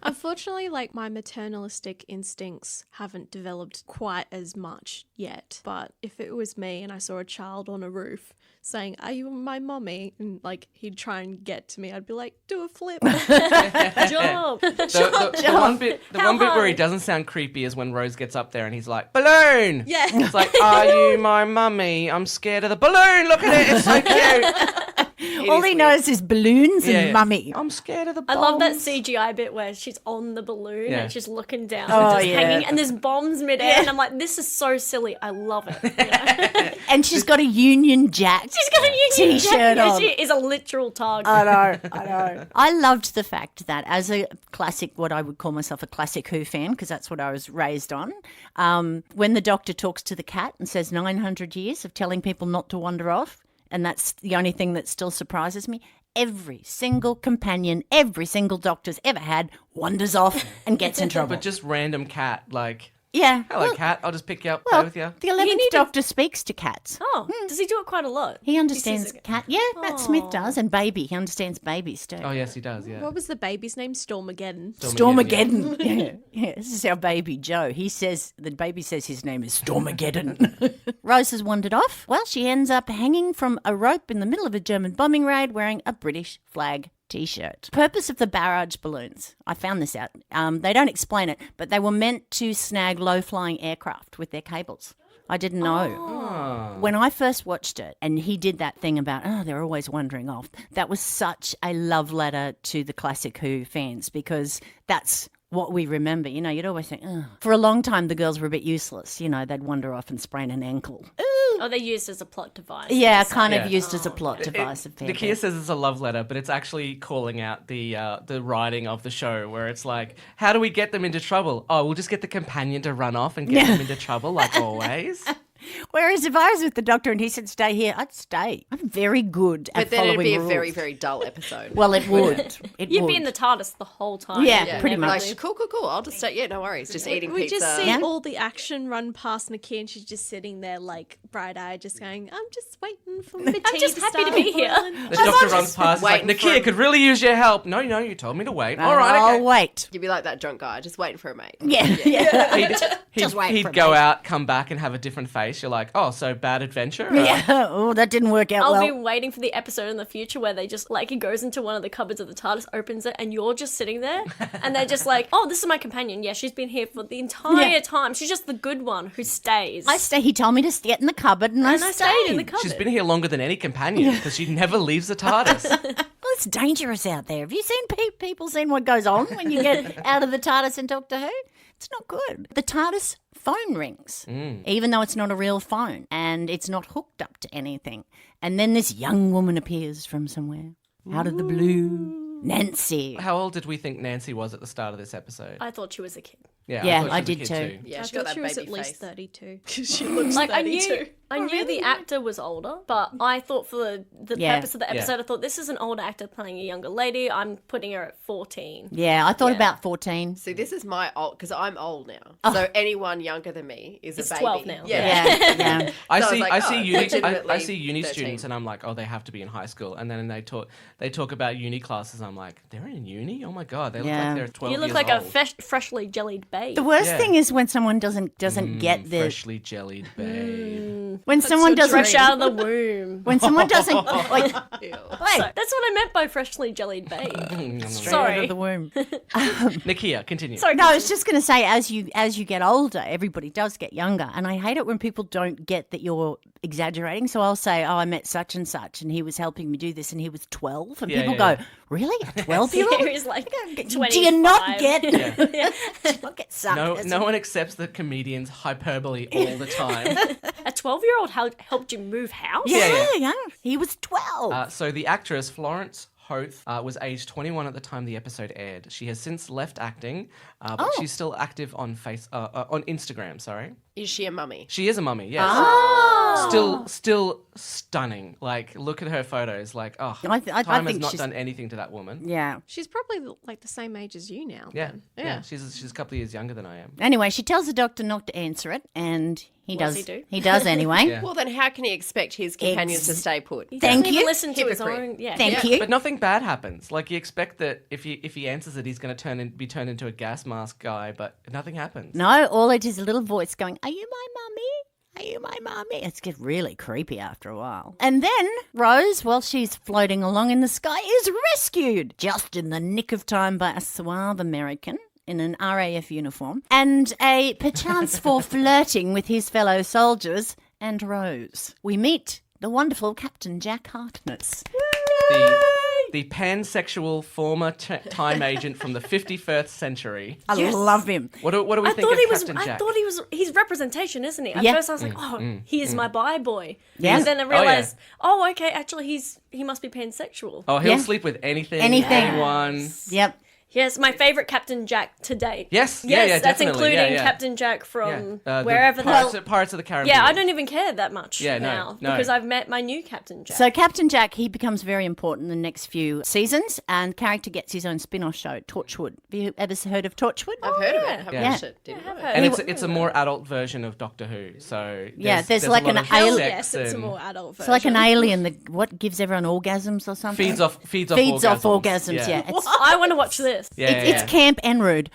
Speaker 6: Unfortunately, like my maternalistic instincts haven't developed quite as much yet. But if it was me and I saw a child on a roof saying, "Are you my mommy?" and like he'd try and get to me, I'd be like, "Do a flip."
Speaker 5: Jump.
Speaker 1: The one bit where he doesn't sound creepy is when Rose gets up there and he's like, "Balloon!"
Speaker 6: Yeah.
Speaker 1: It's like, "Are you my mummy? I'm scared of the balloon. Look at it. It's so cute."
Speaker 3: All he knows is balloons and mummy.
Speaker 1: I'm scared of the
Speaker 5: I
Speaker 1: bombs.
Speaker 5: love that CGI bit where she's on the balloon
Speaker 1: Yeah.
Speaker 5: and she's looking down
Speaker 3: Oh,
Speaker 5: and just
Speaker 3: yeah.
Speaker 5: hanging, and there's bombs midair, and I'm like, this is so silly. I love it.
Speaker 3: And she's got a Union Jack.
Speaker 5: She's got a Union
Speaker 3: T-shirt
Speaker 5: jacket.
Speaker 3: on.
Speaker 5: She is a literal target.
Speaker 3: I know. I loved the fact that as a classic, what I would call myself a classic Who fan, because that's what I was raised on, when the Doctor talks to the cat and says 900 years of telling people not to wander off, and that's the only thing that still surprises me, every single companion, every single Doctor's ever had wanders off and gets in trouble.
Speaker 1: But just random cat, like,
Speaker 3: Yeah.
Speaker 1: "Hello,
Speaker 3: Well,
Speaker 1: cat. I'll just pick you up, play with you."
Speaker 3: the 11th Doctor speaks to cats.
Speaker 5: Oh, does he do it quite a lot?
Speaker 3: He understands
Speaker 5: says-
Speaker 3: cat. Yeah, Matt Smith does. And baby. He understands babies too.
Speaker 1: Oh, yes, he does, yeah.
Speaker 6: What was the baby's name? Stormageddon.
Speaker 3: Stormageddon. Yeah. This is our baby Joe. The baby says his name is Stormageddon. Rose has wandered off. Well, she ends up hanging from a rope in the middle of a German bombing raid wearing a British flag T-shirt. Purpose of the barrage balloons. I found this out. They don't explain it, but they were meant to snag low-flying aircraft with their cables. I didn't know. When I first watched it and he did that thing about, they're always wandering off, that was such a love letter to the classic Who fans, because that's what we remember. You know, you'd always think, for a long time the girls were a bit useless. You know, they'd wander off and sprain an ankle.
Speaker 5: Oh, they're used as a plot device.
Speaker 3: Yeah, kind of
Speaker 1: Yeah.
Speaker 3: used as a plot device. of people.
Speaker 1: Nakia says it's a love letter, but it's actually calling out the writing of the show, where it's like, how do we get them into trouble? Oh, we'll just get the companion to run off and get them into trouble, like always.
Speaker 3: Whereas if I was with the Doctor and he said stay here, I'd stay. I'm very good at
Speaker 4: But then
Speaker 3: following
Speaker 4: it'd be a
Speaker 3: rules.
Speaker 4: very, very dull episode.
Speaker 3: Well, it would.
Speaker 5: You'd be in the TARDIS the whole time.
Speaker 3: Yeah, pretty
Speaker 4: Like,
Speaker 3: much.
Speaker 4: cool. I'll just stay. Yeah, no worries. Just eating
Speaker 6: We
Speaker 4: pizza.
Speaker 6: just see
Speaker 3: Yeah.
Speaker 6: all the action run past Nakia, and she's just sitting there like bright-eyed, just going, "I'm just waiting for my tea
Speaker 5: I'm just happy to
Speaker 6: start
Speaker 5: be here."
Speaker 6: boiling."
Speaker 1: The doctor runs past, he's like,
Speaker 4: waiting for
Speaker 1: "Nakia
Speaker 4: him.
Speaker 1: could really use your help." No, you told me to wait. All right,
Speaker 3: I'll
Speaker 1: okay.
Speaker 3: wait.
Speaker 4: You'd be like that drunk guy, just waiting for a mate.
Speaker 3: Yeah.
Speaker 1: He'd
Speaker 3: Just wait for
Speaker 1: he'd
Speaker 3: a
Speaker 1: go
Speaker 3: minute.
Speaker 1: out, come back, and have a different face. face, you're like, oh, so bad adventure?
Speaker 3: Yeah. Oh, that didn't work out
Speaker 5: I'll
Speaker 3: well.
Speaker 5: be waiting for the episode in the future where they just, like, he goes into one of the cupboards of the TARDIS, opens it, and you're just sitting there, and they're just like, oh, this is my companion. Yeah, she's been here for the entire time. She's just the good one who stays.
Speaker 3: He told me to get in the cupboard, and I
Speaker 5: stayed in the cupboard.
Speaker 1: She's been here longer than any companion because she never leaves the TARDIS.
Speaker 3: Well, it's dangerous out there. Have you seen people seen what goes on when you get out of the TARDIS in Doctor Who? It's not good. The TARDIS phone rings, even though it's not a real phone and it's not hooked up to anything. And then this young woman appears from somewhere, out of the blue. Nancy.
Speaker 1: How old did we think Nancy was at the start of this episode?
Speaker 5: I thought she was a kid.
Speaker 3: Yeah,
Speaker 1: thought
Speaker 3: I
Speaker 1: she was a
Speaker 3: did
Speaker 1: kid
Speaker 3: too.
Speaker 4: Yeah,
Speaker 6: I
Speaker 4: she got
Speaker 6: thought
Speaker 4: that
Speaker 6: she was
Speaker 4: baby
Speaker 6: at least
Speaker 4: face.
Speaker 6: 32 because she looks
Speaker 5: Like,
Speaker 6: 32.
Speaker 5: I knew the actor was older, but I thought for the
Speaker 3: Yeah.
Speaker 5: purpose of the episode, I thought this is an older actor playing a younger lady. I'm putting her at 14.
Speaker 3: Yeah, I thought about 14.
Speaker 4: See, this is my old, because I'm old now. So anyone younger than me is
Speaker 5: It's
Speaker 4: a baby.
Speaker 5: 12 now.
Speaker 4: Yeah.
Speaker 3: Yeah.
Speaker 1: I
Speaker 4: So I was
Speaker 1: see.
Speaker 4: like,
Speaker 1: I see
Speaker 4: oh,
Speaker 1: uni.
Speaker 4: legitimately
Speaker 1: I see uni
Speaker 4: 13.
Speaker 1: students, and I'm like, oh, they have to be in high school. And then they talk about uni classes. I'm like, they're in uni. Oh my god, they look
Speaker 3: Yeah.
Speaker 1: like they're 12
Speaker 5: You look
Speaker 1: years
Speaker 5: like
Speaker 1: old.
Speaker 5: a freshly jellied babe.
Speaker 3: The worst
Speaker 1: Yeah.
Speaker 3: thing is when someone doesn't get the
Speaker 1: freshly jellied babe.
Speaker 3: when someone doesn't
Speaker 5: Fresh out of the womb.
Speaker 3: when someone doesn't like
Speaker 4: Ew.
Speaker 3: wait,
Speaker 5: So, that's what I meant by freshly jellied babe.
Speaker 3: out
Speaker 5: Sorry.
Speaker 3: of the womb.
Speaker 1: Nikia, continue.
Speaker 5: Sorry.
Speaker 3: No, I was just going to say, as you get older, everybody does get younger, and I hate it when people don't get that you're exaggerating. So I'll say, "Oh, I met such and such, and he was helping me do this, and he was 12," and
Speaker 1: Yeah,
Speaker 3: people
Speaker 1: yeah,
Speaker 3: go, "Really, a 12-year-old?"
Speaker 5: Here is like 25.
Speaker 3: Do you not get? Do you not get
Speaker 1: No,
Speaker 3: sarcasm?
Speaker 1: no one accepts the comedian's hyperbole all the time.
Speaker 5: A 12-year-old helped you move house?
Speaker 3: Yeah. He was 12.
Speaker 1: So the actress Florence Hoth was aged 21 at the time the episode aired. She has since left acting, but she's still active on on Instagram. Sorry,
Speaker 4: Is she a mummy?
Speaker 1: she is a mummy. Yes, still stunning. Like, look at her photos. Like, oh,
Speaker 3: I
Speaker 1: time has
Speaker 3: think
Speaker 1: not
Speaker 3: she's-
Speaker 1: done anything to that woman.
Speaker 3: Yeah.
Speaker 6: She's probably like the same age as you now.
Speaker 1: Yeah,
Speaker 6: then.
Speaker 1: yeah. She's a couple of years younger than I am.
Speaker 3: Anyway, she tells the doctor not to answer it, and he
Speaker 5: does
Speaker 3: does.
Speaker 5: he do?
Speaker 3: He does anyway.
Speaker 1: Yeah.
Speaker 4: Well, then how can he expect his companions to stay put?
Speaker 5: He
Speaker 3: Thank
Speaker 5: doesn't even
Speaker 3: you.
Speaker 5: listen to his
Speaker 4: Hypocrite.
Speaker 5: own. Yeah.
Speaker 3: Thank you.
Speaker 1: But nothing bad happens. Like, you expect that if he answers it, he's going to be turned into a gas mask guy, but nothing happens.
Speaker 3: No, all it is a little voice going, "Are you my mummy? Are you my mummy?" It's get really creepy after a while. And then Rose, while she's floating along in the sky, is rescued just in the nick of time by a suave American in an RAF uniform and a perchance for flirting with his fellow soldiers and Rose. We meet the wonderful Captain Jack Harkness.
Speaker 1: The pansexual former time agent from the 51st century.
Speaker 3: I love him.
Speaker 1: What do we
Speaker 5: I
Speaker 1: think
Speaker 5: thought
Speaker 1: of
Speaker 5: he was.
Speaker 1: Captain
Speaker 5: I
Speaker 1: Jack?
Speaker 5: thought he was. He's representation, isn't he? At
Speaker 3: Yeah.
Speaker 5: first, I was like, "Oh, he is my bi boy."
Speaker 3: Yeah.
Speaker 5: And then I realized, oh, okay, actually, he must be pansexual.
Speaker 1: Oh, he'll
Speaker 3: Yeah.
Speaker 1: sleep with anything,
Speaker 3: Anything.
Speaker 1: anyone.
Speaker 3: Yep.
Speaker 5: Yes, my favorite Captain Jack to date.
Speaker 1: Yes,
Speaker 5: Yes,
Speaker 1: yeah,
Speaker 5: that's
Speaker 1: definitely.
Speaker 5: including
Speaker 1: yeah.
Speaker 5: Captain Jack from
Speaker 1: The
Speaker 5: wherever
Speaker 1: Pirates of the Caribbean.
Speaker 5: Yeah, I don't even care that much
Speaker 1: Yeah, no,
Speaker 5: now
Speaker 1: no.
Speaker 5: because I've met my new Captain Jack.
Speaker 3: So Captain Jack, he becomes very important in the next few seasons, and character gets his own spin-off show, Torchwood. Have you ever heard of Torchwood?
Speaker 4: I've heard of it. Haven't
Speaker 1: Yeah.
Speaker 4: watched it. Didn't know.
Speaker 1: And it's a more adult version of Doctor Who. So
Speaker 3: there's
Speaker 1: a
Speaker 3: like
Speaker 1: lot
Speaker 3: an
Speaker 1: of
Speaker 3: alien-
Speaker 1: sex
Speaker 6: Yes, it's a
Speaker 1: and
Speaker 6: more adult version.
Speaker 3: It's like an alien that what gives everyone orgasms or something.
Speaker 1: feeds off
Speaker 3: orgasms. Yeah, It's,
Speaker 5: I want to watch this.
Speaker 1: Yeah,
Speaker 3: it's Camp Enrude.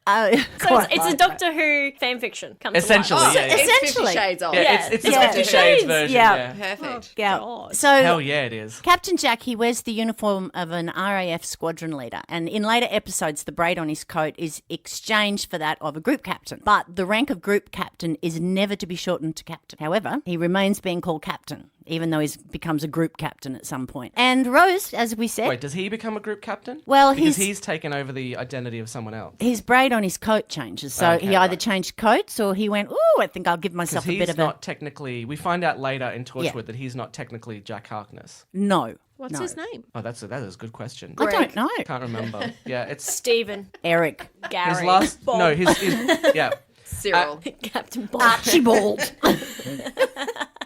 Speaker 5: So it's a Doctor Who fan fiction. Come
Speaker 1: Essentially,
Speaker 5: to life.
Speaker 1: yeah, yeah.
Speaker 4: It's 50
Speaker 3: Essentially.
Speaker 4: Shades of.
Speaker 1: Yeah,
Speaker 5: Yeah.
Speaker 1: it's the
Speaker 3: Yeah.
Speaker 1: 50 Shades
Speaker 5: Shades.
Speaker 1: version.
Speaker 3: Yeah.
Speaker 1: Yeah.
Speaker 4: Perfect.
Speaker 3: Yeah.
Speaker 6: God.
Speaker 3: So
Speaker 1: Hell yeah, it is.
Speaker 3: Captain Jack, he wears the uniform of an RAF squadron leader, and in later episodes, the braid on his coat is exchanged for that of a group captain. But the rank of group captain is never to be shortened to captain. However, he remains being called captain, even though he becomes a group captain at some point. And Rose, as we said,
Speaker 1: Wait, does he become a group captain?
Speaker 3: Well,
Speaker 1: because
Speaker 3: he's-
Speaker 1: he's taken over the identity of someone else.
Speaker 3: his braid on his coat changes. So
Speaker 1: Okay,
Speaker 3: he either
Speaker 1: right.
Speaker 3: changed coats or he went, "Ooh, I think I'll give
Speaker 1: Because
Speaker 3: myself a
Speaker 1: he's
Speaker 3: bit of
Speaker 1: not technically. We find out later in Torchwood
Speaker 3: Yeah.
Speaker 1: that he's not technically Jack Harkness.
Speaker 3: No.
Speaker 6: What's
Speaker 3: no.
Speaker 6: his name?
Speaker 1: Oh, that is a good question.
Speaker 3: I don't know.
Speaker 1: Can't remember. Yeah, it's
Speaker 5: Stephen,
Speaker 3: Eric.
Speaker 5: Gary,
Speaker 1: his last.
Speaker 5: Bob,
Speaker 1: No, his yeah.
Speaker 4: Cyril.
Speaker 5: Captain Bob.
Speaker 3: Archibald.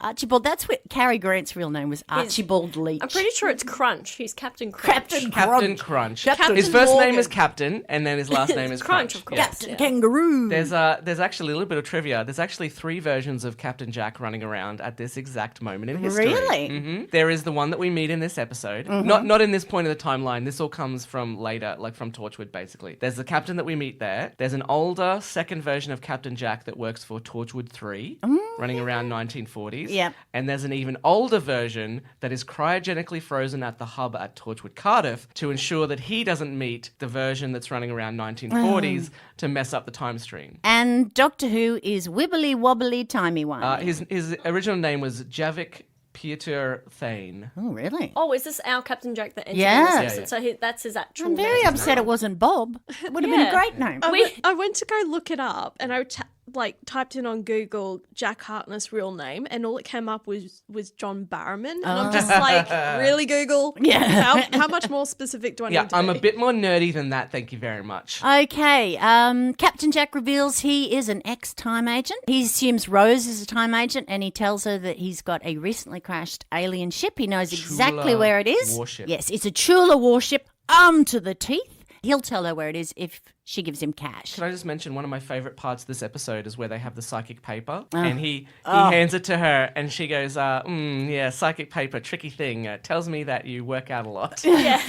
Speaker 3: Archibald. That's what Cary Grant's real name was. Archibald Leach.
Speaker 5: I'm pretty sure it's Crunch. He's Captain Crunch.
Speaker 3: Captain
Speaker 1: Captain
Speaker 3: Crunch.
Speaker 1: Crunch. His first name is Captain, and then his last name is
Speaker 5: Crunch,
Speaker 1: Crunch.
Speaker 5: of course.
Speaker 1: Yes.
Speaker 3: Captain Kangaroo.
Speaker 1: There's actually a little bit of trivia. There's actually 3 versions of Captain Jack running around at this exact moment in history.
Speaker 3: Really?
Speaker 1: hmm There is the one that we meet in this episode. Not in this point of the timeline. This all comes from later, like from Torchwood, basically. There's the captain that we meet there. There's an older second version of Captain Jack that works for Torchwood 3. running around 1940s.
Speaker 3: Yep.
Speaker 1: And there's an even older version that is cryogenically frozen at the hub at Torchwood, Cardiff, to ensure that he doesn't meet the version that's running around 1940s to mess up the time stream.
Speaker 3: And Doctor Who is wibbly wobbly timey one.
Speaker 1: His original name was Javik Peter Thane.
Speaker 3: Oh, really?
Speaker 5: Oh, is this our Captain Jack that entered
Speaker 3: Yeah.
Speaker 5: this
Speaker 3: Yeah,
Speaker 5: episode? So that's his actual
Speaker 3: I'm very
Speaker 5: name.
Speaker 3: upset it wasn't Bob. It would have been a great name.
Speaker 6: I went to go look it up, and I typed in on Google Jack Harkness' real name, and all it came up was John Barrowman. And I'm just like, really, Google?
Speaker 3: Yeah.
Speaker 6: How much more specific do I
Speaker 1: Yeah,
Speaker 6: need to
Speaker 1: I'm
Speaker 6: be?
Speaker 1: a bit more nerdy than that, thank you very much.
Speaker 3: Okay, Captain Jack reveals he is an ex-time agent. He assumes Rose is a time agent, and he tells her that he's got a recently crashed alien ship. He knows exactly
Speaker 1: Chula
Speaker 3: where it is.
Speaker 1: warship.
Speaker 3: Yes, it's a Chula warship, armed to the teeth. He'll tell her where it is if she gives him cash.
Speaker 1: Can I just mention one of my favourite parts of this episode is where they have the psychic paper and he hands it to her and she goes, yeah, psychic paper, tricky thing. Tells me that you work out a lot.
Speaker 5: Yeah.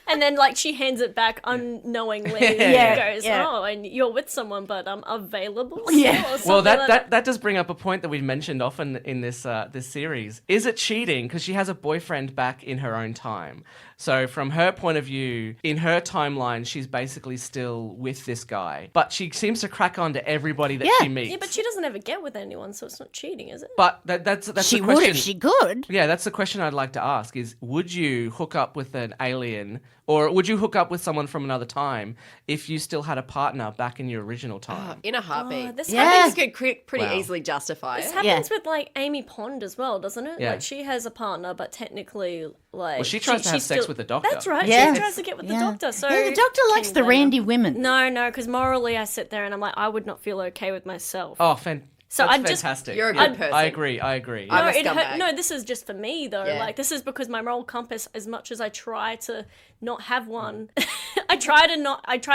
Speaker 5: And then, like, she hands it back unknowingly.
Speaker 3: Yeah,
Speaker 5: Goes,
Speaker 3: yeah.
Speaker 5: oh, and you're with someone, but I'm available.
Speaker 3: Yeah.
Speaker 5: Still, or
Speaker 1: Well,
Speaker 5: something like
Speaker 1: that does bring up a point that we've mentioned often in this this series. Is it cheating? Because she has a boyfriend back in her own time. So from her point of view, in her timeline, she's basically still with this guy. But she seems to crack on to everybody that she meets.
Speaker 5: Yeah, but she doesn't ever get with anyone, so it's not cheating, is it?
Speaker 1: But that's
Speaker 3: She
Speaker 1: the
Speaker 3: would
Speaker 1: question.
Speaker 3: if she could.
Speaker 1: Yeah, that's the question I'd like to ask is, would you hook up with an alien or would you hook up with someone from another time if you still had a partner back in your original time?
Speaker 4: In a heartbeat.
Speaker 5: This
Speaker 3: Yeah.
Speaker 4: I think you could pretty
Speaker 1: Wow.
Speaker 4: easily justify
Speaker 5: This
Speaker 4: it.
Speaker 5: happens with, like, Amy Pond as well, doesn't it?
Speaker 1: Yeah.
Speaker 5: Like, she has a partner, but technically, like...
Speaker 1: Well, she tries to have
Speaker 5: she's
Speaker 1: sex
Speaker 5: still-
Speaker 1: with the doctor.
Speaker 5: That's right.
Speaker 3: Yes.
Speaker 5: She tries to get with the
Speaker 3: Yeah.
Speaker 5: doctor, so...
Speaker 3: Yeah, the doctor likes
Speaker 5: can
Speaker 3: the
Speaker 5: you blame
Speaker 3: randy
Speaker 5: her?
Speaker 3: women.
Speaker 5: No, because morally I sit there and I'm like, I would not feel okay with myself.
Speaker 1: Oh,
Speaker 5: So
Speaker 1: that's
Speaker 5: I'd just-
Speaker 1: fantastic.
Speaker 4: You're a
Speaker 1: Yeah,
Speaker 4: good person.
Speaker 1: I agree.
Speaker 4: I'm
Speaker 5: No,
Speaker 4: a scumbag.
Speaker 5: no, this is just for me though.
Speaker 4: Yeah.
Speaker 5: Like, this is because my moral compass, as much as I try to not have one, I try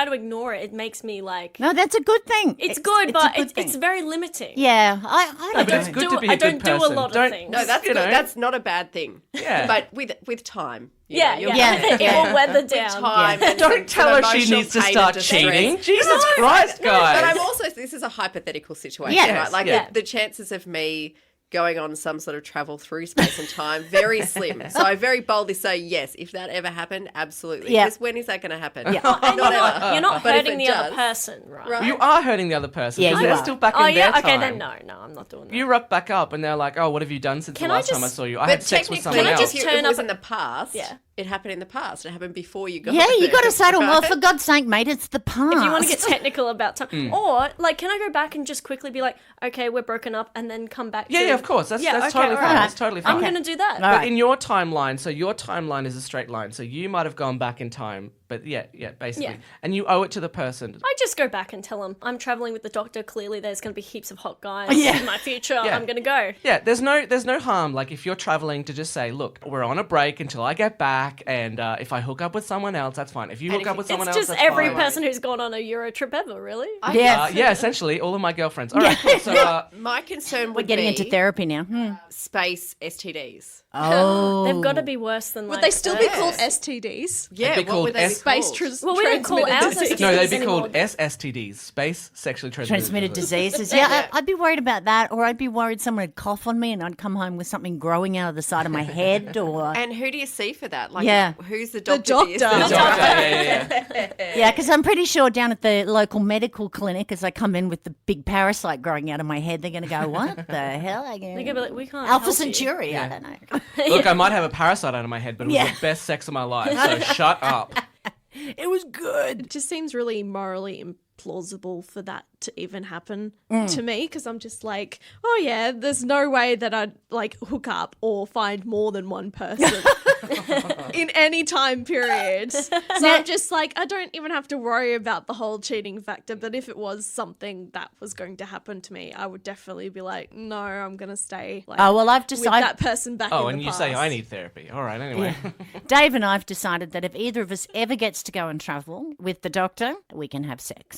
Speaker 5: to ignore it. It makes me like,
Speaker 3: No, that's a good thing.
Speaker 5: it's good, but
Speaker 3: a good
Speaker 5: it's
Speaker 3: thing.
Speaker 5: very limiting.
Speaker 3: Yeah, I
Speaker 1: No,
Speaker 3: don't
Speaker 1: but it's
Speaker 3: know.
Speaker 1: good to be a
Speaker 5: I
Speaker 1: good
Speaker 5: don't do a
Speaker 1: person.
Speaker 5: lot of
Speaker 1: Don't-
Speaker 5: things.
Speaker 4: No, that's
Speaker 1: you
Speaker 4: good.
Speaker 1: know.
Speaker 4: That's not a bad thing.
Speaker 1: Yeah.
Speaker 4: But with time. you
Speaker 5: Yeah,
Speaker 4: know, you'll
Speaker 5: yeah.
Speaker 4: get
Speaker 5: It will weather down.
Speaker 4: time. and
Speaker 1: Don't
Speaker 4: some
Speaker 1: tell her she
Speaker 4: emotional
Speaker 1: needs to
Speaker 4: pain
Speaker 1: start
Speaker 4: and distress.
Speaker 1: cheating. Jesus Christ, guys.
Speaker 4: But I'm also, this is a hypothetical situation,
Speaker 3: Yes,
Speaker 4: right? Like
Speaker 1: yeah.
Speaker 4: the chances of me going on some sort of travel through space and time, very slim. So I very boldly say, yes, if that ever happened, absolutely.
Speaker 3: Yeah.
Speaker 4: Because when is that going to happen?
Speaker 3: Yeah.
Speaker 5: And
Speaker 4: Not ever.
Speaker 5: you're not
Speaker 4: But if
Speaker 5: hurting
Speaker 4: it
Speaker 5: the other
Speaker 4: does-
Speaker 5: person, right?
Speaker 4: Right.
Speaker 1: You are hurting the other person
Speaker 3: Yeah,
Speaker 1: because
Speaker 3: you
Speaker 1: they're
Speaker 3: are.
Speaker 1: still back
Speaker 5: Oh
Speaker 1: in
Speaker 5: yeah,
Speaker 1: their
Speaker 5: okay,
Speaker 1: time.
Speaker 5: then no, I'm not doing that.
Speaker 1: You rock back up and they're like, oh, what have you done since
Speaker 5: Can
Speaker 1: the
Speaker 5: I
Speaker 1: last time I
Speaker 5: just-
Speaker 1: saw you? I
Speaker 4: But
Speaker 1: had sex with
Speaker 4: technically,
Speaker 1: someone
Speaker 5: Can I
Speaker 1: else.
Speaker 5: just
Speaker 4: if
Speaker 5: turn
Speaker 4: it was
Speaker 5: up-
Speaker 4: in the past,
Speaker 5: Yeah.
Speaker 4: it happened in the past. It happened before you got
Speaker 3: Yeah, you
Speaker 4: there,
Speaker 3: got to say to them, well,
Speaker 4: right?
Speaker 3: for God's sake, mate, it's the past.
Speaker 5: If you want to get technical about time,
Speaker 1: Hmm.
Speaker 5: or like, can I go back and just quickly be like, okay, we're broken up, and then come back?
Speaker 1: Yeah,
Speaker 5: to...
Speaker 1: yeah, of course. That's
Speaker 5: okay,
Speaker 1: totally
Speaker 5: all
Speaker 1: fine.
Speaker 5: right.
Speaker 1: That's totally fine.
Speaker 5: I'm gonna do that.
Speaker 3: All
Speaker 1: But
Speaker 3: right.
Speaker 1: in your timeline, so your timeline is a straight line. So you might have gone back in time, but yeah, basically.
Speaker 5: Yeah.
Speaker 1: And you owe it to the person.
Speaker 5: I just go back and tell him I'm traveling with the doctor. Clearly, there's going to be heaps of hot guys
Speaker 3: Yeah.
Speaker 5: in my future.
Speaker 1: Yeah.
Speaker 5: I'm going to go.
Speaker 1: Yeah, there's no harm. Like if you're traveling to just say, look, we're on a break until I get back, and if I hook up with someone else, that's fine. If you hook
Speaker 4: if
Speaker 1: up
Speaker 4: you-
Speaker 1: with someone
Speaker 5: It's
Speaker 1: else,
Speaker 5: just
Speaker 1: that's
Speaker 5: every
Speaker 1: fine.
Speaker 5: person who's gone on a Euro trip ever, really.
Speaker 3: Yes.
Speaker 1: Yeah, essentially all of my girlfriends. All right, cool. So
Speaker 4: My concern
Speaker 3: We're
Speaker 4: would
Speaker 3: getting
Speaker 4: be
Speaker 3: into therapy now.
Speaker 4: space STDs.
Speaker 3: Oh.
Speaker 5: They've got to be worse than.
Speaker 6: Would
Speaker 5: like,
Speaker 6: they still be
Speaker 5: Earth.
Speaker 6: called STDs?
Speaker 4: Yeah,
Speaker 1: be
Speaker 4: what
Speaker 1: called
Speaker 4: would they be
Speaker 6: Space
Speaker 4: called?
Speaker 5: Well, we don't call
Speaker 6: transmitted
Speaker 5: ours
Speaker 6: disease.
Speaker 5: STDs
Speaker 1: no, they'd be
Speaker 5: anymore.
Speaker 1: called SSTDs, space sexually
Speaker 3: Transmitted diseases. Yeah, I'd be worried about that, or I'd be worried someone would cough on me and I'd come home with something growing out of the side of my head, or
Speaker 4: And who do you see for that? Like,
Speaker 3: Yeah.
Speaker 4: who's the doctor?
Speaker 6: doctor.
Speaker 4: that you see?
Speaker 6: The
Speaker 1: Yeah.
Speaker 3: yeah, because I'm pretty sure down at the local medical clinic, as I come in with the big parasite growing out of my head, they're going to go, "What the hell?"
Speaker 5: They're going to be like, we can't.
Speaker 3: Alpha
Speaker 5: help you.
Speaker 3: Centauri. I don't know.
Speaker 1: Look, I might have a parasite out of my head, but it was
Speaker 3: Yeah.
Speaker 1: the best sex of my life. So shut up.
Speaker 3: It was good.
Speaker 6: It just seems really morally implausible for that to even happen to me, because I'm just like, oh yeah, there's no way that I'd like hook up or find more than one person in any time period. So I'm just like, I don't even have to worry about the whole cheating factor. But if it was something that was going to happen to me, I would definitely be like, no, I'm gonna stay like
Speaker 3: Oh well, I've
Speaker 6: with
Speaker 3: decided.
Speaker 6: that person back
Speaker 1: Oh,
Speaker 6: in
Speaker 1: and
Speaker 6: the
Speaker 1: you
Speaker 6: past.
Speaker 1: say I need therapy. All right, anyway.
Speaker 3: Dave and I've decided that if either of us ever gets to go and travel with the doctor, we can have sex.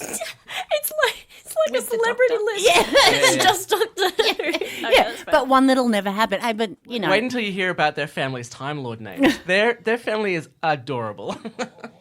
Speaker 5: It's like like a
Speaker 4: With the
Speaker 5: celebrity
Speaker 4: doctor.
Speaker 5: list.
Speaker 3: Yeah.
Speaker 5: It's just Doctor Who. Okay, that's fair.
Speaker 3: But one that'll never happen. Hey, but, you know.
Speaker 1: Wait until you hear about their family's Time Lord names. Their family is adorable.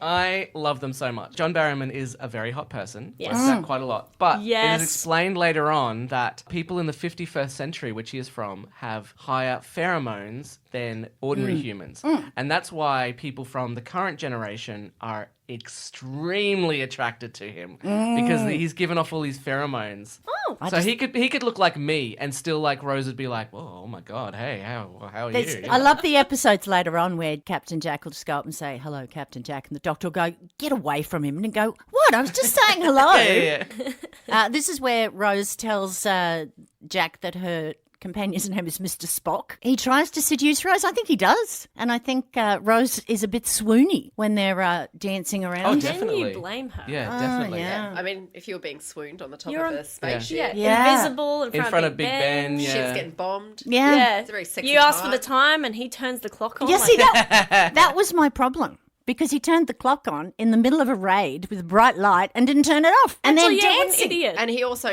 Speaker 1: I love them so much. John Barrowman is a very hot person.
Speaker 5: Yes.
Speaker 1: Likes that quite a lot. But it
Speaker 5: Yes.
Speaker 1: is explained later on that people in the 51st century, which he is from, have higher pheromones than ordinary humans. And that's why people from the current generation are extremely attracted to him because he's given off all these pheromones.
Speaker 5: Oh.
Speaker 1: So he could look like me and still like Rose would be like, oh my God, hey, how are you?
Speaker 3: I love the episodes later on where Captain Jack will just go up and say, hello, Captain Jack. And the doctor will go, get away from him. And go, what? I was just saying hello.
Speaker 1: Yeah.
Speaker 3: This is where Rose tells Jack that her companion's name is Mr. Spock. He tries to seduce Rose. I think he does. And I think Rose is a bit swoony when they're dancing around.
Speaker 1: Oh,
Speaker 5: Can
Speaker 1: definitely.
Speaker 5: you blame her?
Speaker 1: Yeah, definitely.
Speaker 3: yeah.
Speaker 4: I mean, if you were being swooned on the top
Speaker 5: You're
Speaker 4: of
Speaker 5: on-
Speaker 4: a spaceship,
Speaker 3: Yeah.
Speaker 5: Invisible in front of Big Ben.
Speaker 1: yeah.
Speaker 4: shit's getting bombed.
Speaker 3: Yeah.
Speaker 5: Yeah.
Speaker 4: It's a very sexy
Speaker 5: You ask for
Speaker 4: time.
Speaker 5: the time and he turns the clock on.
Speaker 3: Yeah,
Speaker 5: like,
Speaker 3: see, that was my problem. Because he turned the clock on in the middle of a raid with a bright light and didn't turn it off. And
Speaker 5: Actually,
Speaker 3: then
Speaker 5: yeah, what an
Speaker 3: dancing.
Speaker 5: idiot.
Speaker 4: And he also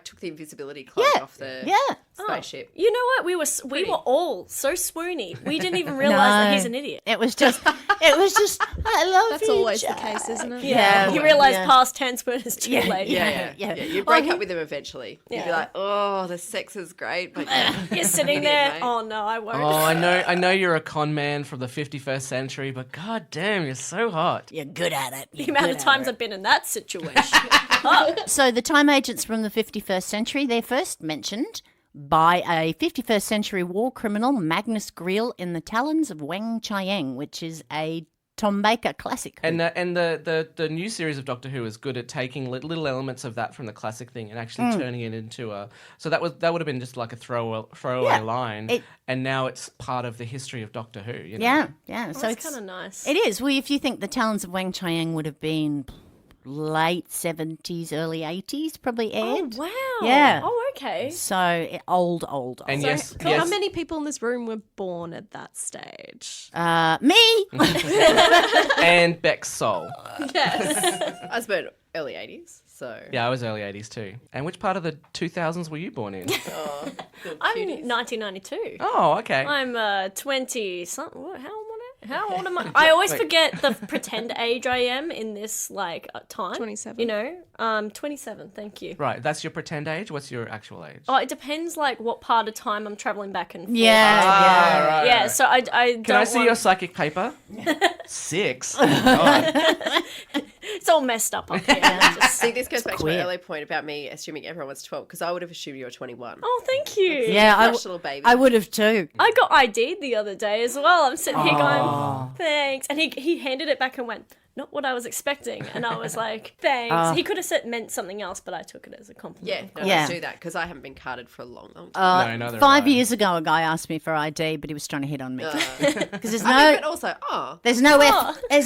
Speaker 4: took the invisibility cloak
Speaker 3: Yeah.
Speaker 4: off the
Speaker 3: Yeah.
Speaker 4: spaceship.
Speaker 5: You know what? We were all so swoony. We didn't even realize that he's an idiot.
Speaker 3: It was just, I love
Speaker 6: That's
Speaker 3: you,
Speaker 6: always the
Speaker 3: Jack.
Speaker 6: case, isn't it?
Speaker 5: Yeah,
Speaker 3: Yeah.
Speaker 5: you realise
Speaker 3: Yeah.
Speaker 5: past tense when it's too late.
Speaker 3: Yeah.
Speaker 4: You break up with him eventually. You'd be
Speaker 5: Yeah.
Speaker 4: like, oh, the sex is great, but
Speaker 5: You're sitting
Speaker 4: Idiot,
Speaker 5: there.
Speaker 4: mate.
Speaker 5: Oh no, I won't.
Speaker 1: Oh, I know you're a con man from the 51st century, but god damn, you're so hot.
Speaker 3: You're good at it.
Speaker 5: The amount of times I've been in that situation.
Speaker 3: So the time agents from the 51st century, they're first mentioned by a 51st century war criminal, Magnus Greel, in the Talons of Wang Chiang, which is a Tom Baker classic.
Speaker 1: And the new series of Doctor Who is good at taking little elements of that from the classic thing and actually turning it into a. So that would have been just like a throwaway line, and now it's part of the history of Doctor Who. You know?
Speaker 3: Yeah. So
Speaker 5: That's
Speaker 3: it's
Speaker 5: kind of nice.
Speaker 3: It is. Well, if you think the Talons of Wang Chiang would have been late 70s, early 80s, probably
Speaker 5: Oh
Speaker 3: aired.
Speaker 5: wow.
Speaker 3: Yeah.
Speaker 5: Oh okay.
Speaker 3: So old.
Speaker 1: And
Speaker 6: So,
Speaker 1: yes,
Speaker 6: how many people in this room were born at that stage?
Speaker 3: Me.
Speaker 1: and Beck's soul.
Speaker 4: I was born early 80s, so.
Speaker 1: Yeah, I was early 80s too. And which part of the 2000s were you born in?
Speaker 5: I'm 1992.
Speaker 1: Oh, okay.
Speaker 5: I'm 20 something. How old am I? How old am I? I always forget the pretend age I am in this time.
Speaker 6: 27.
Speaker 5: You know, 27. Thank you.
Speaker 1: Right, that's your pretend age? What's your actual age?
Speaker 5: Oh, it depends what part of time I'm traveling back and forth.
Speaker 3: Yeah.
Speaker 1: Right.
Speaker 5: Yeah, so I
Speaker 1: Can I see your psychic paper? 6. Oh, God.
Speaker 5: It's all messed up here. Just-
Speaker 4: See, this goes back to my
Speaker 3: queer.
Speaker 4: earlier point about me assuming everyone was 12, because I would have assumed you were 21.
Speaker 5: Oh, thank you.
Speaker 3: Yeah,
Speaker 4: Flush little baby.
Speaker 3: I would have too.
Speaker 5: I got ID'd the other day as well. I'm sitting here going, thanks. And he handed it back and went, not what I was expecting. And I was like, thanks. He could have said meant something else, but I took it as a compliment.
Speaker 4: Yeah, no,
Speaker 3: Yeah.
Speaker 4: let's do that, because I haven't been carded for a long, long time.
Speaker 1: No, neither
Speaker 3: 5
Speaker 1: have I.
Speaker 3: years ago, a guy asked me for ID, but he was trying to hit on me because there's
Speaker 4: I mean,
Speaker 3: no,
Speaker 4: but also,
Speaker 3: there's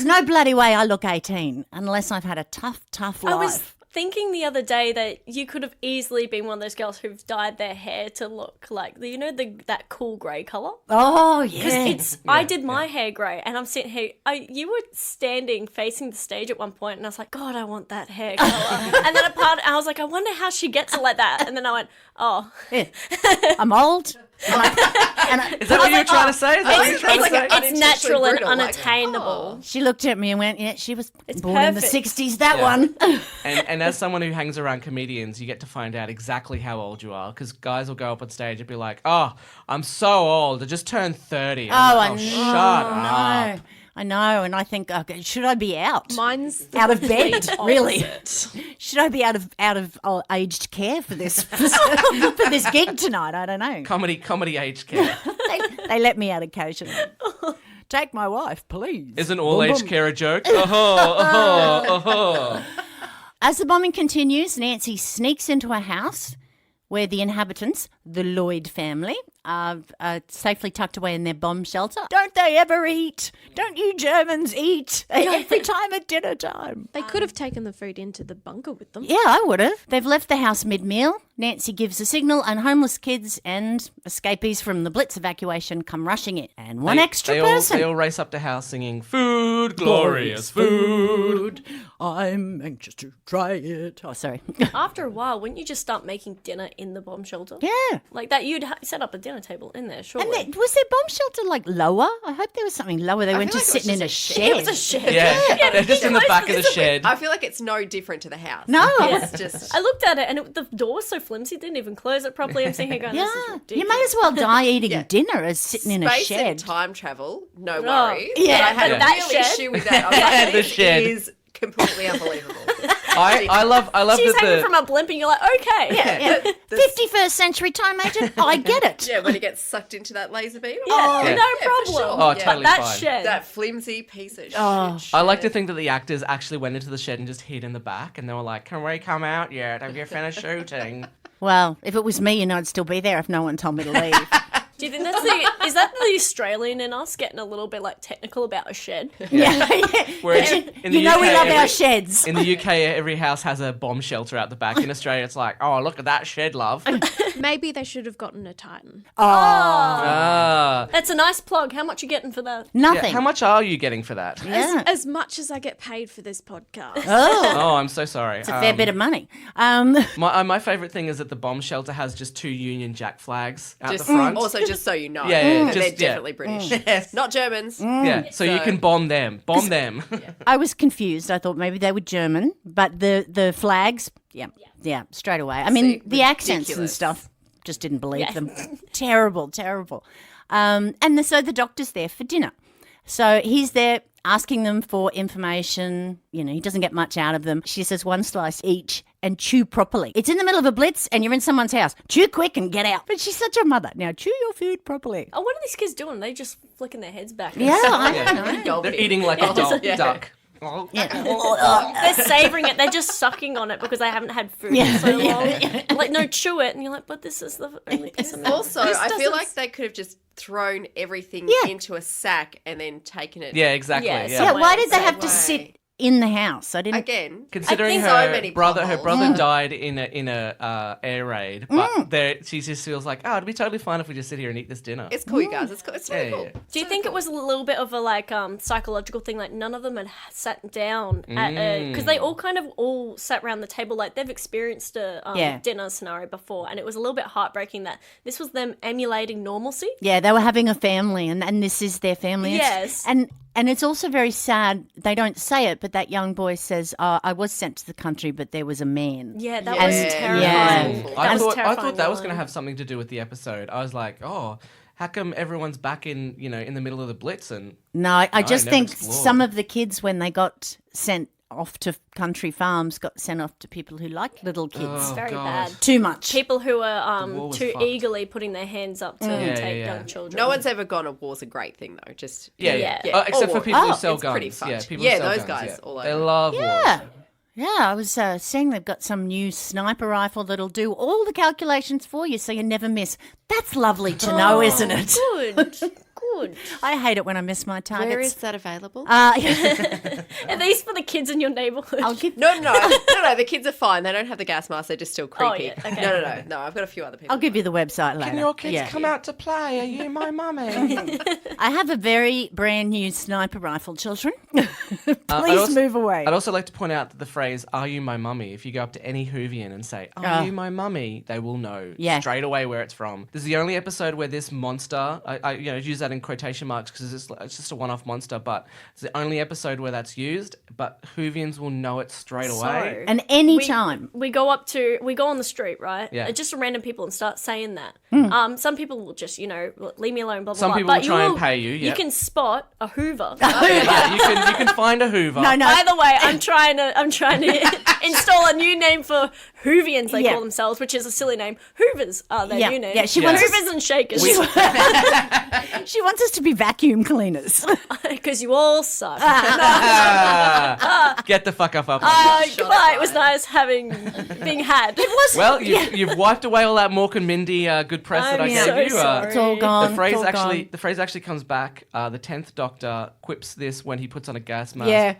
Speaker 3: no bloody way I look 18 unless I've had a tough life.
Speaker 5: I was thinking the other day that you could have easily been one of those girls who've dyed their hair to look like that cool grey colour.
Speaker 3: Oh yeah.
Speaker 5: I did my hair grey, and I'm sitting here. You were standing facing the stage at one point, and I was like, God, I want that hair colour. And then I was like, I wonder how she gets it like that. And then I went, oh,
Speaker 3: Yeah. I'm old.
Speaker 1: Is that what you were trying to say? Is that what you were trying to say?
Speaker 5: it's
Speaker 4: unintentionally
Speaker 5: natural and
Speaker 4: brutal, like,
Speaker 5: unattainable.
Speaker 3: She looked at me and went, "Yeah, she was
Speaker 5: It's
Speaker 3: born in the
Speaker 5: perfect.
Speaker 3: '60s." That
Speaker 1: Yeah.
Speaker 3: one.
Speaker 1: And as someone who hangs around comedians, you get to find out exactly how old you are, because guys will go up on stage and be like, "Oh, I'm so old. I just turned 30." I'm like, shut up.
Speaker 3: I know, and I think, okay, should I be out?
Speaker 6: Mine's the
Speaker 3: Out of bed,
Speaker 6: complete
Speaker 3: really?
Speaker 6: opposite.
Speaker 3: Should I be out of aged care for this for this gig tonight? I don't know.
Speaker 1: Comedy aged care.
Speaker 3: They let me out occasionally. Take my wife, please.
Speaker 1: Isn't all
Speaker 3: Boom,
Speaker 1: aged
Speaker 3: boom.
Speaker 1: care a joke? Oh.
Speaker 3: As the bombing continues, Nancy sneaks into a house where the inhabitants, the Lloyd family, are safely tucked away in their bomb shelter. Don't they ever eat? Don't you Germans eat every time at dinner time?
Speaker 6: They could have taken the food into the bunker with them.
Speaker 3: Yeah, I would have. They've left the house mid-meal. Nancy gives a signal, and homeless kids and escapees from the Blitz evacuation come rushing in. And one extra person.
Speaker 1: They all race up to house singing, "Food, glorious food."
Speaker 3: I'm anxious to try it. Oh, sorry.
Speaker 5: After a while, wouldn't you just start making dinner in the bomb shelter?
Speaker 3: Yeah.
Speaker 5: Like that, you'd set up a dinner table in there, surely.
Speaker 3: And was their bomb shelter like lower? I hope there was something lower. They weren't
Speaker 4: feel
Speaker 3: just
Speaker 4: like it was
Speaker 3: sitting in a
Speaker 4: just a
Speaker 3: shed.
Speaker 5: It was a shed.
Speaker 1: Yeah, they're just in the back of the shed.
Speaker 4: I feel like it's no different to the house.
Speaker 3: No.
Speaker 4: It's just.
Speaker 5: I looked at it and the door was so flimsy, it didn't even close it properly. I'm sitting here going, this is
Speaker 3: Yeah,
Speaker 5: ridiculous.
Speaker 3: you may as well die eating dinner as sitting in a
Speaker 4: Space
Speaker 3: shed.
Speaker 4: and time travel, no worries.
Speaker 3: yeah,
Speaker 4: But I had
Speaker 5: but
Speaker 4: a
Speaker 5: that
Speaker 4: real
Speaker 5: shed-
Speaker 4: issue with that. I was like,
Speaker 1: The
Speaker 4: this
Speaker 1: shed.
Speaker 4: is completely unbelievable.
Speaker 1: I love
Speaker 5: She's
Speaker 1: that
Speaker 5: hanging
Speaker 1: the
Speaker 5: from a blimp and you're like, okay.
Speaker 3: Yeah. 51st century time agent, I get it.
Speaker 4: Yeah, when it gets sucked into that laser beam.
Speaker 5: Yeah,
Speaker 1: Yeah.
Speaker 5: no
Speaker 4: for
Speaker 5: problem.
Speaker 4: sure.
Speaker 1: Oh,
Speaker 4: Yeah.
Speaker 1: totally
Speaker 5: That
Speaker 1: fine.
Speaker 5: shed.
Speaker 4: That flimsy piece of shit.
Speaker 1: I like to think that the actors actually went into the shed and just hid in the back, and they were like, "Can we come out yet? Have you finished shooting?"
Speaker 3: Well, if it was me, I'd still be there if no one told me to leave.
Speaker 5: Do you think that's is that the Australian in us getting a little bit like technical about a shed?
Speaker 3: yeah.
Speaker 1: Whereas in the
Speaker 3: You know we
Speaker 1: UK,
Speaker 3: love our
Speaker 1: every-
Speaker 3: sheds.
Speaker 1: In the UK, every house has a bomb shelter out the back. In Australia, it's like, "Oh, look at that shed, love."
Speaker 6: Maybe they should have gotten a Titan.
Speaker 1: Ah,
Speaker 5: That's a nice plug. How much you getting for that?
Speaker 3: Nothing.
Speaker 1: yeah. How much are you getting for that?
Speaker 3: Yeah.
Speaker 6: As much as I get paid for this podcast.
Speaker 3: Oh,
Speaker 1: Oh, I'm so sorry.
Speaker 3: it's a fair bit of money.
Speaker 1: My favorite thing is that the bomb shelter has just 2 Union Jack flags out the front.
Speaker 4: Also, just so you know,
Speaker 1: Yeah,
Speaker 4: that they're
Speaker 1: just- yeah.
Speaker 4: definitely British. Not Germans.
Speaker 1: Yeah, so you
Speaker 4: So-
Speaker 1: can bomb them. Bomb them.
Speaker 3: I was confused. I thought maybe they were German, but the flags, yeah, straight away. I mean, the accents and
Speaker 4: ridiculous.
Speaker 3: stuff, just didn't believe
Speaker 5: Yeah.
Speaker 3: them. Terrible. So the doctor's there for dinner. So he's there asking them for information. He doesn't get much out of them. She says 1 slice each and chew properly. It's in the middle of a blitz and you're in someone's house. Chew quick and get out. But she's such a mother. Now, chew your food properly.
Speaker 5: Oh, what are these kids doing? They just flicking their heads back.
Speaker 3: Yeah, I don't know.
Speaker 4: Gulping.
Speaker 1: They're eating like a duck.
Speaker 5: They're savouring it. They're just sucking on it because they haven't had food in so long. Like, no, chew it. And you're like, but this is the only piece of meat.
Speaker 4: Also, I feel like they could have just thrown everything into a sack and then taken it.
Speaker 1: Yeah, exactly.
Speaker 5: Yeah,
Speaker 1: Yeah.
Speaker 3: Yeah,
Speaker 5: somewhere
Speaker 3: why did they
Speaker 4: same
Speaker 3: have to
Speaker 4: way.
Speaker 3: sit in the house? I didn't.
Speaker 4: Again,
Speaker 1: Considering
Speaker 4: I think so many
Speaker 1: her
Speaker 4: potholes.
Speaker 1: brother died in a air raid, but she just feels like, oh, it'd be totally fine if we just sit here and eat this dinner.
Speaker 4: It's cool, you guys. It's cool. It's really
Speaker 1: Yeah,
Speaker 4: cool.
Speaker 1: yeah.
Speaker 5: Do you think it was a little bit of a psychological thing? Like none of them had sat down at because they all sat around the table. Like they've experienced a dinner scenario before, and it was a little bit heartbreaking that this was them emulating normalcy.
Speaker 3: Yeah, they were having a family, and this is their family.
Speaker 5: Yes.
Speaker 3: And it's also very sad. They don't say it, but that young boy says, I was sent to the country, but there was a man.
Speaker 5: Yeah, that
Speaker 4: Yeah.
Speaker 5: was
Speaker 4: Yeah.
Speaker 5: terrifying.
Speaker 4: Yeah.
Speaker 1: I
Speaker 5: That was
Speaker 1: thought
Speaker 5: terrifying
Speaker 1: that was going to
Speaker 5: line.
Speaker 1: have something to do with the episode. I was like, oh, how come everyone's back in the middle of the blitz? And
Speaker 3: No, I just
Speaker 1: never
Speaker 3: think
Speaker 1: explored.
Speaker 3: some of the kids, when they got sent off to country farms, got sent off to people who like little kids.
Speaker 1: Oh,
Speaker 5: Very
Speaker 1: God.
Speaker 5: bad.
Speaker 3: Too much.
Speaker 5: People who
Speaker 1: war
Speaker 5: are
Speaker 1: was
Speaker 5: too
Speaker 1: fucked.
Speaker 5: eagerly putting their hands up to
Speaker 1: Yeah,
Speaker 5: take
Speaker 1: yeah.
Speaker 5: young children.
Speaker 4: No one's ever gone, a war's a great thing, though. Just
Speaker 1: yeah.
Speaker 5: Yeah.
Speaker 1: Oh, except for
Speaker 4: Oh,
Speaker 1: people who
Speaker 3: oh,
Speaker 1: sell
Speaker 4: it's pretty
Speaker 1: guns.
Speaker 4: fucked.
Speaker 1: Yeah, people
Speaker 4: Yeah,
Speaker 1: who sell
Speaker 4: those
Speaker 1: guns,
Speaker 4: guys
Speaker 1: yeah.
Speaker 4: all
Speaker 1: They
Speaker 4: over.
Speaker 1: love
Speaker 3: Yeah.
Speaker 1: wars.
Speaker 3: Yeah, I was seeing they've got some new sniper rifle that'll do all the calculations for you so you never miss. That's lovely to know, isn't it?
Speaker 5: Good. Good.
Speaker 3: I hate it when I miss my targets.
Speaker 4: Where is that available?
Speaker 5: Are these for the kids in your neighbourhood?
Speaker 3: I'll give
Speaker 4: No. The kids are fine. They don't have the gas mask. They're just still creepy.
Speaker 5: yeah, okay.
Speaker 4: No. I've got a few other people.
Speaker 3: I'll give you the website later.
Speaker 1: Can your kids
Speaker 3: Yeah.
Speaker 1: come out to play? Are you my mummy?
Speaker 3: I have a very brand new sniper rifle, children. Please
Speaker 1: I'd also-
Speaker 3: move away.
Speaker 1: I'd also like to point out that the phrase "Are you my mummy?" If you go up to any Whovian and say "Are you my mummy?" they will know straight away where it's from. This is the only episode where this monster, I use that in quotation marks because it's just a one-off monster, but it's the only episode where that's used. But Whovians will know it straight away.
Speaker 3: And any time.
Speaker 5: We go on the street, right?
Speaker 1: Yeah.
Speaker 5: Just random people and start saying that. Some people will just, leave me alone, blah, blah,
Speaker 1: Some
Speaker 5: blah.
Speaker 1: people will
Speaker 5: But
Speaker 1: try and pay you,
Speaker 5: You
Speaker 1: yeah.
Speaker 5: can spot a Hoover.
Speaker 1: Yeah, you can find a Hoover.
Speaker 3: No.
Speaker 5: By the way, I'm trying to install a new name for Hoovians, they
Speaker 3: Yeah.
Speaker 5: call themselves, which is a silly name. Hoovers are their
Speaker 3: Yeah.
Speaker 5: new name.
Speaker 3: Yeah, she wants us-
Speaker 5: Hoovers and Shakers.
Speaker 3: She wants us to be vacuum cleaners.
Speaker 5: Because you all suck.
Speaker 1: Get the fuck up.
Speaker 5: Goodbye. It was nice being had. It was.
Speaker 1: Well, you've wiped away all that Mork and Mindy good press that I
Speaker 5: I'm
Speaker 1: gave
Speaker 5: so
Speaker 1: you.
Speaker 5: sorry.
Speaker 3: It's all gone.
Speaker 1: The phrase
Speaker 3: it's all
Speaker 1: actually
Speaker 3: gone.
Speaker 1: the phrase actually comes back. The 10th Doctor quips this when he puts on a gas mask.
Speaker 3: Yeah.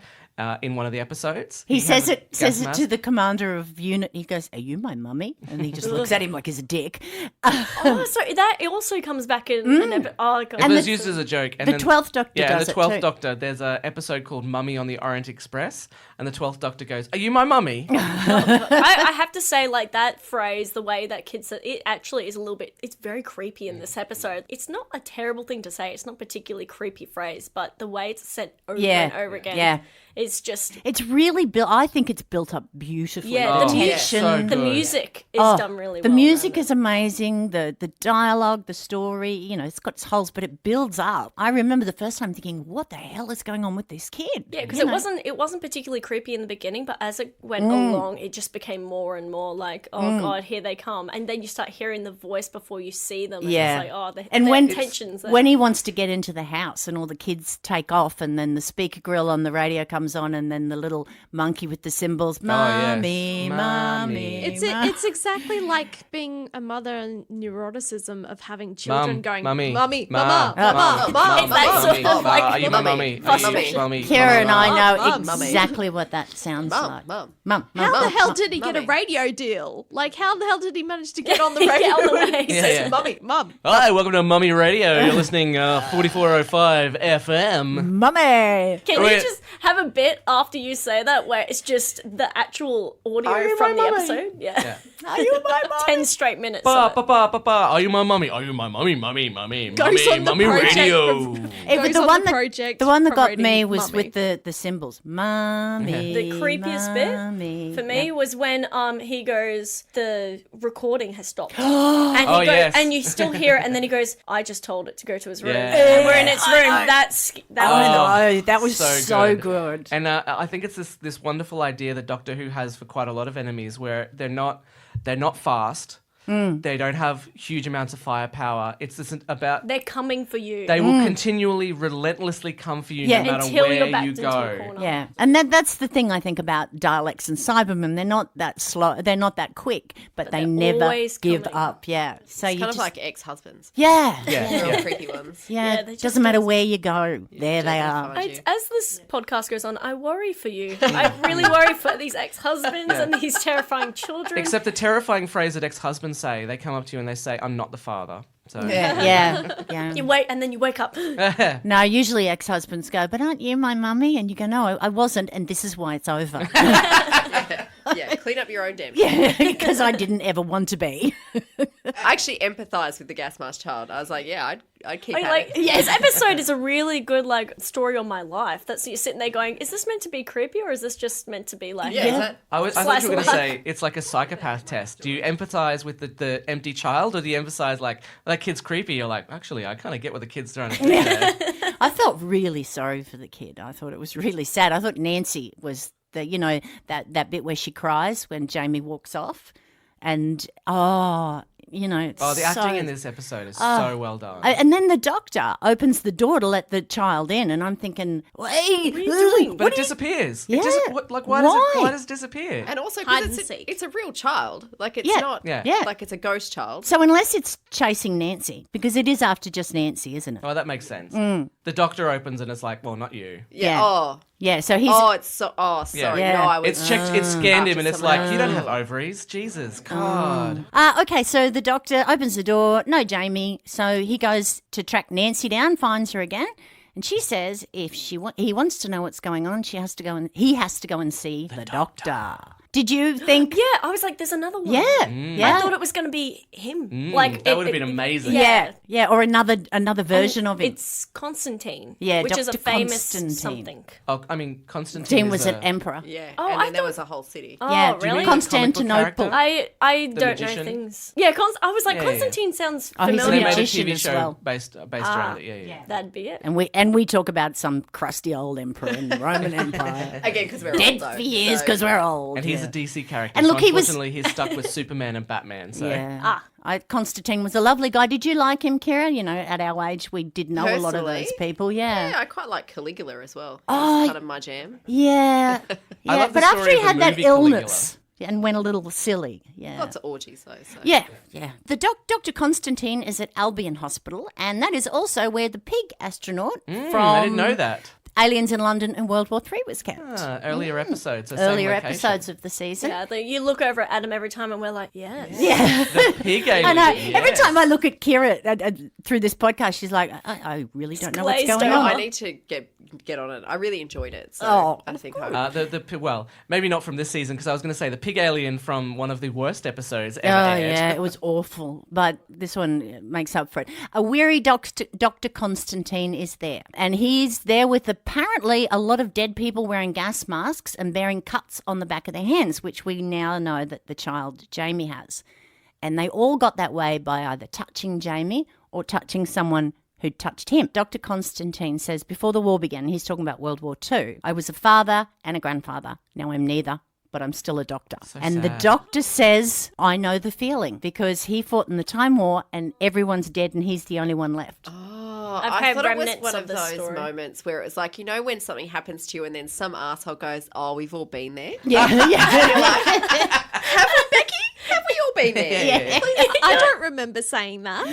Speaker 1: in one of the episodes.
Speaker 3: He says
Speaker 1: has a
Speaker 3: it
Speaker 1: gas mask.
Speaker 3: to the commander of unit. He goes, "Are you my mummy?" And he just looks at him like he's a dick.
Speaker 5: Oh, so that it also comes back in an episode. Oh, God.
Speaker 1: It was used as a joke. And
Speaker 3: The
Speaker 1: then,
Speaker 3: 12th Doctor
Speaker 1: yeah,
Speaker 3: does
Speaker 1: the
Speaker 3: it
Speaker 1: 12th
Speaker 3: too.
Speaker 1: Doctor, there's an episode called Mummy on the Orient Express, and the 12th Doctor goes, "Are you my mummy?"
Speaker 5: I have to say, like, that phrase, the way that kids say it actually is a little bit, it's very creepy in this episode. It's not a terrible thing to say. It's not a particularly creepy phrase, but the way it's said over and over again is just...
Speaker 3: It's really built. I think it's built up beautifully.
Speaker 5: Yeah, the
Speaker 3: tension.
Speaker 1: so
Speaker 5: The
Speaker 1: good.
Speaker 5: music is done really well.
Speaker 3: The music
Speaker 5: around
Speaker 3: is amazing. The dialogue, the story, it's got its holes, but it builds up. I remember the first time thinking, what the hell is going on with this kid?
Speaker 5: Yeah, because it wasn't particularly creepy in the beginning, but as it went along, it just became more and more like, oh God, here they come, and then you start hearing the voice before you see them. And
Speaker 3: Yeah.
Speaker 5: it's like, oh,
Speaker 3: And
Speaker 5: the
Speaker 3: when
Speaker 5: tensions.
Speaker 3: when he wants to get into the house and all the kids take off, and then the speaker grill on the radio comes on, and then the little monkey with the cymbals,
Speaker 1: yes.
Speaker 3: mommy,
Speaker 1: Mommy.
Speaker 3: mommy.
Speaker 6: It's exactly like being a mother and neuroticism of having children
Speaker 1: Mum,
Speaker 6: going,
Speaker 1: mummy,
Speaker 6: mummy,
Speaker 1: mum,
Speaker 6: mama,
Speaker 1: mum,
Speaker 6: mama,
Speaker 1: mum,
Speaker 5: It's that sort
Speaker 1: mummy,
Speaker 5: of like
Speaker 1: are you my
Speaker 4: mummy,
Speaker 1: mummy? Are you
Speaker 4: mummy.
Speaker 1: mummy?
Speaker 3: Kira and I know
Speaker 6: Mum,
Speaker 4: mummy.
Speaker 3: exactly what that sounds like.
Speaker 4: Mum.
Speaker 3: Mum.
Speaker 6: How the hell
Speaker 3: mum.
Speaker 6: did he get a
Speaker 4: mummy.
Speaker 6: radio deal? Like, how the hell did he manage to get on the
Speaker 5: Get
Speaker 6: radio?
Speaker 5: on the way.
Speaker 6: He says,
Speaker 1: yeah.
Speaker 6: mummy, mum.
Speaker 1: Hi, welcome to Mummy Radio. You're listening 4405 FM.
Speaker 3: Mummy.
Speaker 5: Can
Speaker 1: Wait.
Speaker 5: you just have a bit after you say that where it's just the actual audio
Speaker 3: Are you
Speaker 5: from the
Speaker 3: my mummy?
Speaker 5: episode? Yeah.
Speaker 3: Are you my mum?
Speaker 5: 10 straight minutes.
Speaker 1: Pa,
Speaker 5: of it.
Speaker 1: pa, pa, pa, pa. Are you my mummy? Are you my mummy? Mummy, mummy,
Speaker 6: Goes
Speaker 1: mummy,
Speaker 6: on the
Speaker 1: mummy
Speaker 6: project
Speaker 1: radio.
Speaker 3: It was
Speaker 6: Goes on the
Speaker 3: the one that got
Speaker 6: promoting
Speaker 3: me was
Speaker 6: Mummy.
Speaker 3: with the symbols. Mummy.
Speaker 5: The creepiest bit
Speaker 3: mummy.
Speaker 5: for me
Speaker 3: Yeah.
Speaker 5: was when he goes, the recording has stopped. And he
Speaker 1: Oh,
Speaker 5: goes,
Speaker 1: yes.
Speaker 5: and you still hear it, and then he goes, I just told it to go to his room.
Speaker 1: Yeah.
Speaker 5: And we're in its room. That
Speaker 3: I
Speaker 5: was
Speaker 3: know, that was so good.
Speaker 1: And I think it's this wonderful idea that Doctor Who has for quite a lot of enemies, where they're not fast. They don't have huge amounts of firepower. It's this about
Speaker 5: they're coming for you.
Speaker 1: they will continually, relentlessly come for you
Speaker 3: Yeah.
Speaker 1: no matter
Speaker 5: Until
Speaker 1: where
Speaker 5: you're backed
Speaker 1: you
Speaker 5: into a
Speaker 1: go.
Speaker 5: corner.
Speaker 3: Yeah, and that's the thing I think about Daleks and Cybermen. They're not that slow. They're not that quick, but they
Speaker 5: they're
Speaker 3: never
Speaker 5: always
Speaker 3: give
Speaker 5: coming.
Speaker 3: up. Yeah, so you
Speaker 4: Kind of
Speaker 3: just
Speaker 4: like ex-husbands.
Speaker 3: yeah,
Speaker 4: Real creepy ones.
Speaker 5: Yeah, they just
Speaker 3: doesn't matter
Speaker 5: don't-
Speaker 3: where you go. There they
Speaker 4: gently
Speaker 3: are.
Speaker 4: find you.
Speaker 5: As this podcast goes on, I worry for you. I really worry for these ex-husbands and these terrifying children.
Speaker 1: Except the terrifying phrase that ex-husbands say, they come up to you and they say, "I'm not the father." So
Speaker 3: Yeah.
Speaker 5: You wait, and then you wake up.
Speaker 3: No, usually ex-husbands go, "But aren't you my mummy?" And you go, "No, I wasn't, and this is why it's over."
Speaker 4: Yeah, clean up your own damn shit.
Speaker 3: Because I didn't ever want to be.
Speaker 4: I actually empathise with the gas mask child. I was like, yeah, I'd keep
Speaker 5: I mean,
Speaker 4: at
Speaker 5: like,
Speaker 4: it.
Speaker 5: this episode is a really good story on my life. That's you're sitting there going, is this meant to be creepy or is this just meant to be like?
Speaker 4: Yeah, is that-
Speaker 1: I thought
Speaker 5: Slice
Speaker 1: you were going
Speaker 5: of
Speaker 1: to
Speaker 5: life.
Speaker 1: say it's like a psychopath test. Do you empathize with the empty child, or do you emphasize like that kid's creepy? You're like, actually, I kind of get what the kid's trying to do there.
Speaker 3: I felt really sorry for the kid. I thought it was really sad. I thought Nancy was that bit where she cries when Jamie walks off, and it's
Speaker 1: Oh, the acting
Speaker 3: so-
Speaker 1: in this episode is so well done.
Speaker 3: And then the doctor opens the door to let the child in, and I'm thinking, "Hey, what are you doing?"
Speaker 1: But it disappears.
Speaker 3: Yeah.
Speaker 1: It just, why
Speaker 3: Why?
Speaker 1: does it disappear?
Speaker 4: And also,
Speaker 5: Hide
Speaker 4: because
Speaker 5: and seek.
Speaker 4: it's a real child. Like, it's
Speaker 3: Yeah.
Speaker 4: not
Speaker 1: Yeah.
Speaker 4: like it's a ghost child.
Speaker 3: So unless it's chasing Nancy, because it is after just Nancy, isn't it?
Speaker 1: Oh, that makes sense.
Speaker 3: Mm.
Speaker 1: The doctor opens and it's like, well, not you.
Speaker 4: Yeah.
Speaker 3: Yeah. Yeah, so he's
Speaker 4: Oh, it's so. Oh, sorry.
Speaker 3: Yeah.
Speaker 4: No, I was.
Speaker 1: It's checked. It's scanned him, and it's
Speaker 4: someone
Speaker 1: like, you don't have ovaries. Jesus, God.
Speaker 3: okay, so the doctor opens the door, no Jamie, so he goes to track Nancy down, finds her again, and she says if he wants to know what's going on, he has to go and see the doctor. Did you think?
Speaker 5: Yeah, I was like, there's another one.
Speaker 3: Yeah, yeah.
Speaker 5: I thought it was going to be him.
Speaker 1: That would have been amazing.
Speaker 3: Yeah, or another version of it.
Speaker 5: It's Constantine.
Speaker 3: Yeah,
Speaker 5: which is a
Speaker 3: Dr.
Speaker 5: famous
Speaker 3: Constantine.
Speaker 5: something.
Speaker 1: Oh, I mean, Constantine
Speaker 3: Dean was
Speaker 1: is
Speaker 3: an emperor.
Speaker 4: Yeah.
Speaker 5: Oh,
Speaker 4: and
Speaker 5: I
Speaker 4: then there
Speaker 5: thought-
Speaker 4: was a whole city.
Speaker 5: Oh,
Speaker 3: Yeah,
Speaker 1: Do you
Speaker 5: really?
Speaker 1: mean the comic book
Speaker 3: Constantinople.
Speaker 1: character?
Speaker 5: I don't know
Speaker 1: magician?
Speaker 5: things. Yeah, I was like,
Speaker 1: Yeah,
Speaker 5: Constantine sounds
Speaker 3: Oh, he's
Speaker 1: So
Speaker 3: a
Speaker 1: they
Speaker 5: familiar.
Speaker 1: made a
Speaker 3: magician
Speaker 1: TV
Speaker 3: as
Speaker 1: show
Speaker 3: well.
Speaker 1: based around it. Yeah.
Speaker 5: That'd be it.
Speaker 3: And we talk about some crusty old emperor in the Roman Empire.
Speaker 4: Again, because we're
Speaker 3: Dead
Speaker 4: old, though,
Speaker 3: for years
Speaker 4: so-
Speaker 3: because we're old.
Speaker 1: And he's
Speaker 3: yeah.
Speaker 1: a DC character.
Speaker 3: And
Speaker 1: so
Speaker 3: look, he was-
Speaker 1: unfortunately, he's stuck with Superman and Batman. So
Speaker 3: Yeah. Constantine was a lovely guy. Did you like him, Kira? At our age, we did know a lot of
Speaker 4: Personally?
Speaker 3: those people.
Speaker 4: Yeah,
Speaker 3: Yeah.
Speaker 4: I quite like Caligula as well.
Speaker 3: Oh,
Speaker 4: That's kind of my jam.
Speaker 3: Yeah.
Speaker 1: I love the
Speaker 3: But after
Speaker 1: story
Speaker 3: he
Speaker 1: of the
Speaker 3: had that
Speaker 1: movie
Speaker 3: illness and went a little silly. Yeah.
Speaker 4: Lots of orgies, though. So.
Speaker 3: Yeah. The Dr. Constantine is at Albion Hospital, and that is also where the pig astronaut from
Speaker 1: I didn't know that.
Speaker 3: Aliens in London and World War III was kept.
Speaker 1: Earlier episodes.
Speaker 3: Earlier episodes of the season.
Speaker 5: Yeah, you look over at Adam every time and we're like, yes.
Speaker 3: Yeah.
Speaker 1: The pig alien.
Speaker 3: I know.
Speaker 1: yes.
Speaker 3: Every time I look at Kira through this podcast, she's like, I really don't know what's
Speaker 5: glazed
Speaker 3: going
Speaker 5: over.
Speaker 3: on.
Speaker 4: I need to get on it. I really enjoyed it. So
Speaker 3: Oh,
Speaker 4: I think
Speaker 1: Well, maybe not from this season, because I was going to say the pig alien from one of the worst episodes ever
Speaker 3: Oh,
Speaker 1: aired.
Speaker 3: yeah, it was awful. But this one makes up for it. A weary Dr. Constantine is there. And he's there with apparently a lot of dead people wearing gas masks and bearing cuts on the back of their hands, which we now know that the child Jamie has. And they all got that way by either touching Jamie or touching someone who touched him. Dr. Constantine says before the war began, he's talking about World War II, I was a father and a grandfather. Now I'm neither, but I'm still a doctor. And the doctor says, I know the feeling because he fought in the Time War and everyone's dead and he's the only one left.
Speaker 5: I've
Speaker 4: I
Speaker 5: heard
Speaker 4: thought it was
Speaker 5: remnants
Speaker 4: one
Speaker 5: of
Speaker 4: of
Speaker 5: this
Speaker 4: those
Speaker 5: story.
Speaker 4: moments where it was like, when something happens to you and then some asshole goes, oh, we've all been there.
Speaker 3: Yeah, yeah.
Speaker 4: Have we all been there?
Speaker 6: I don't remember saying that.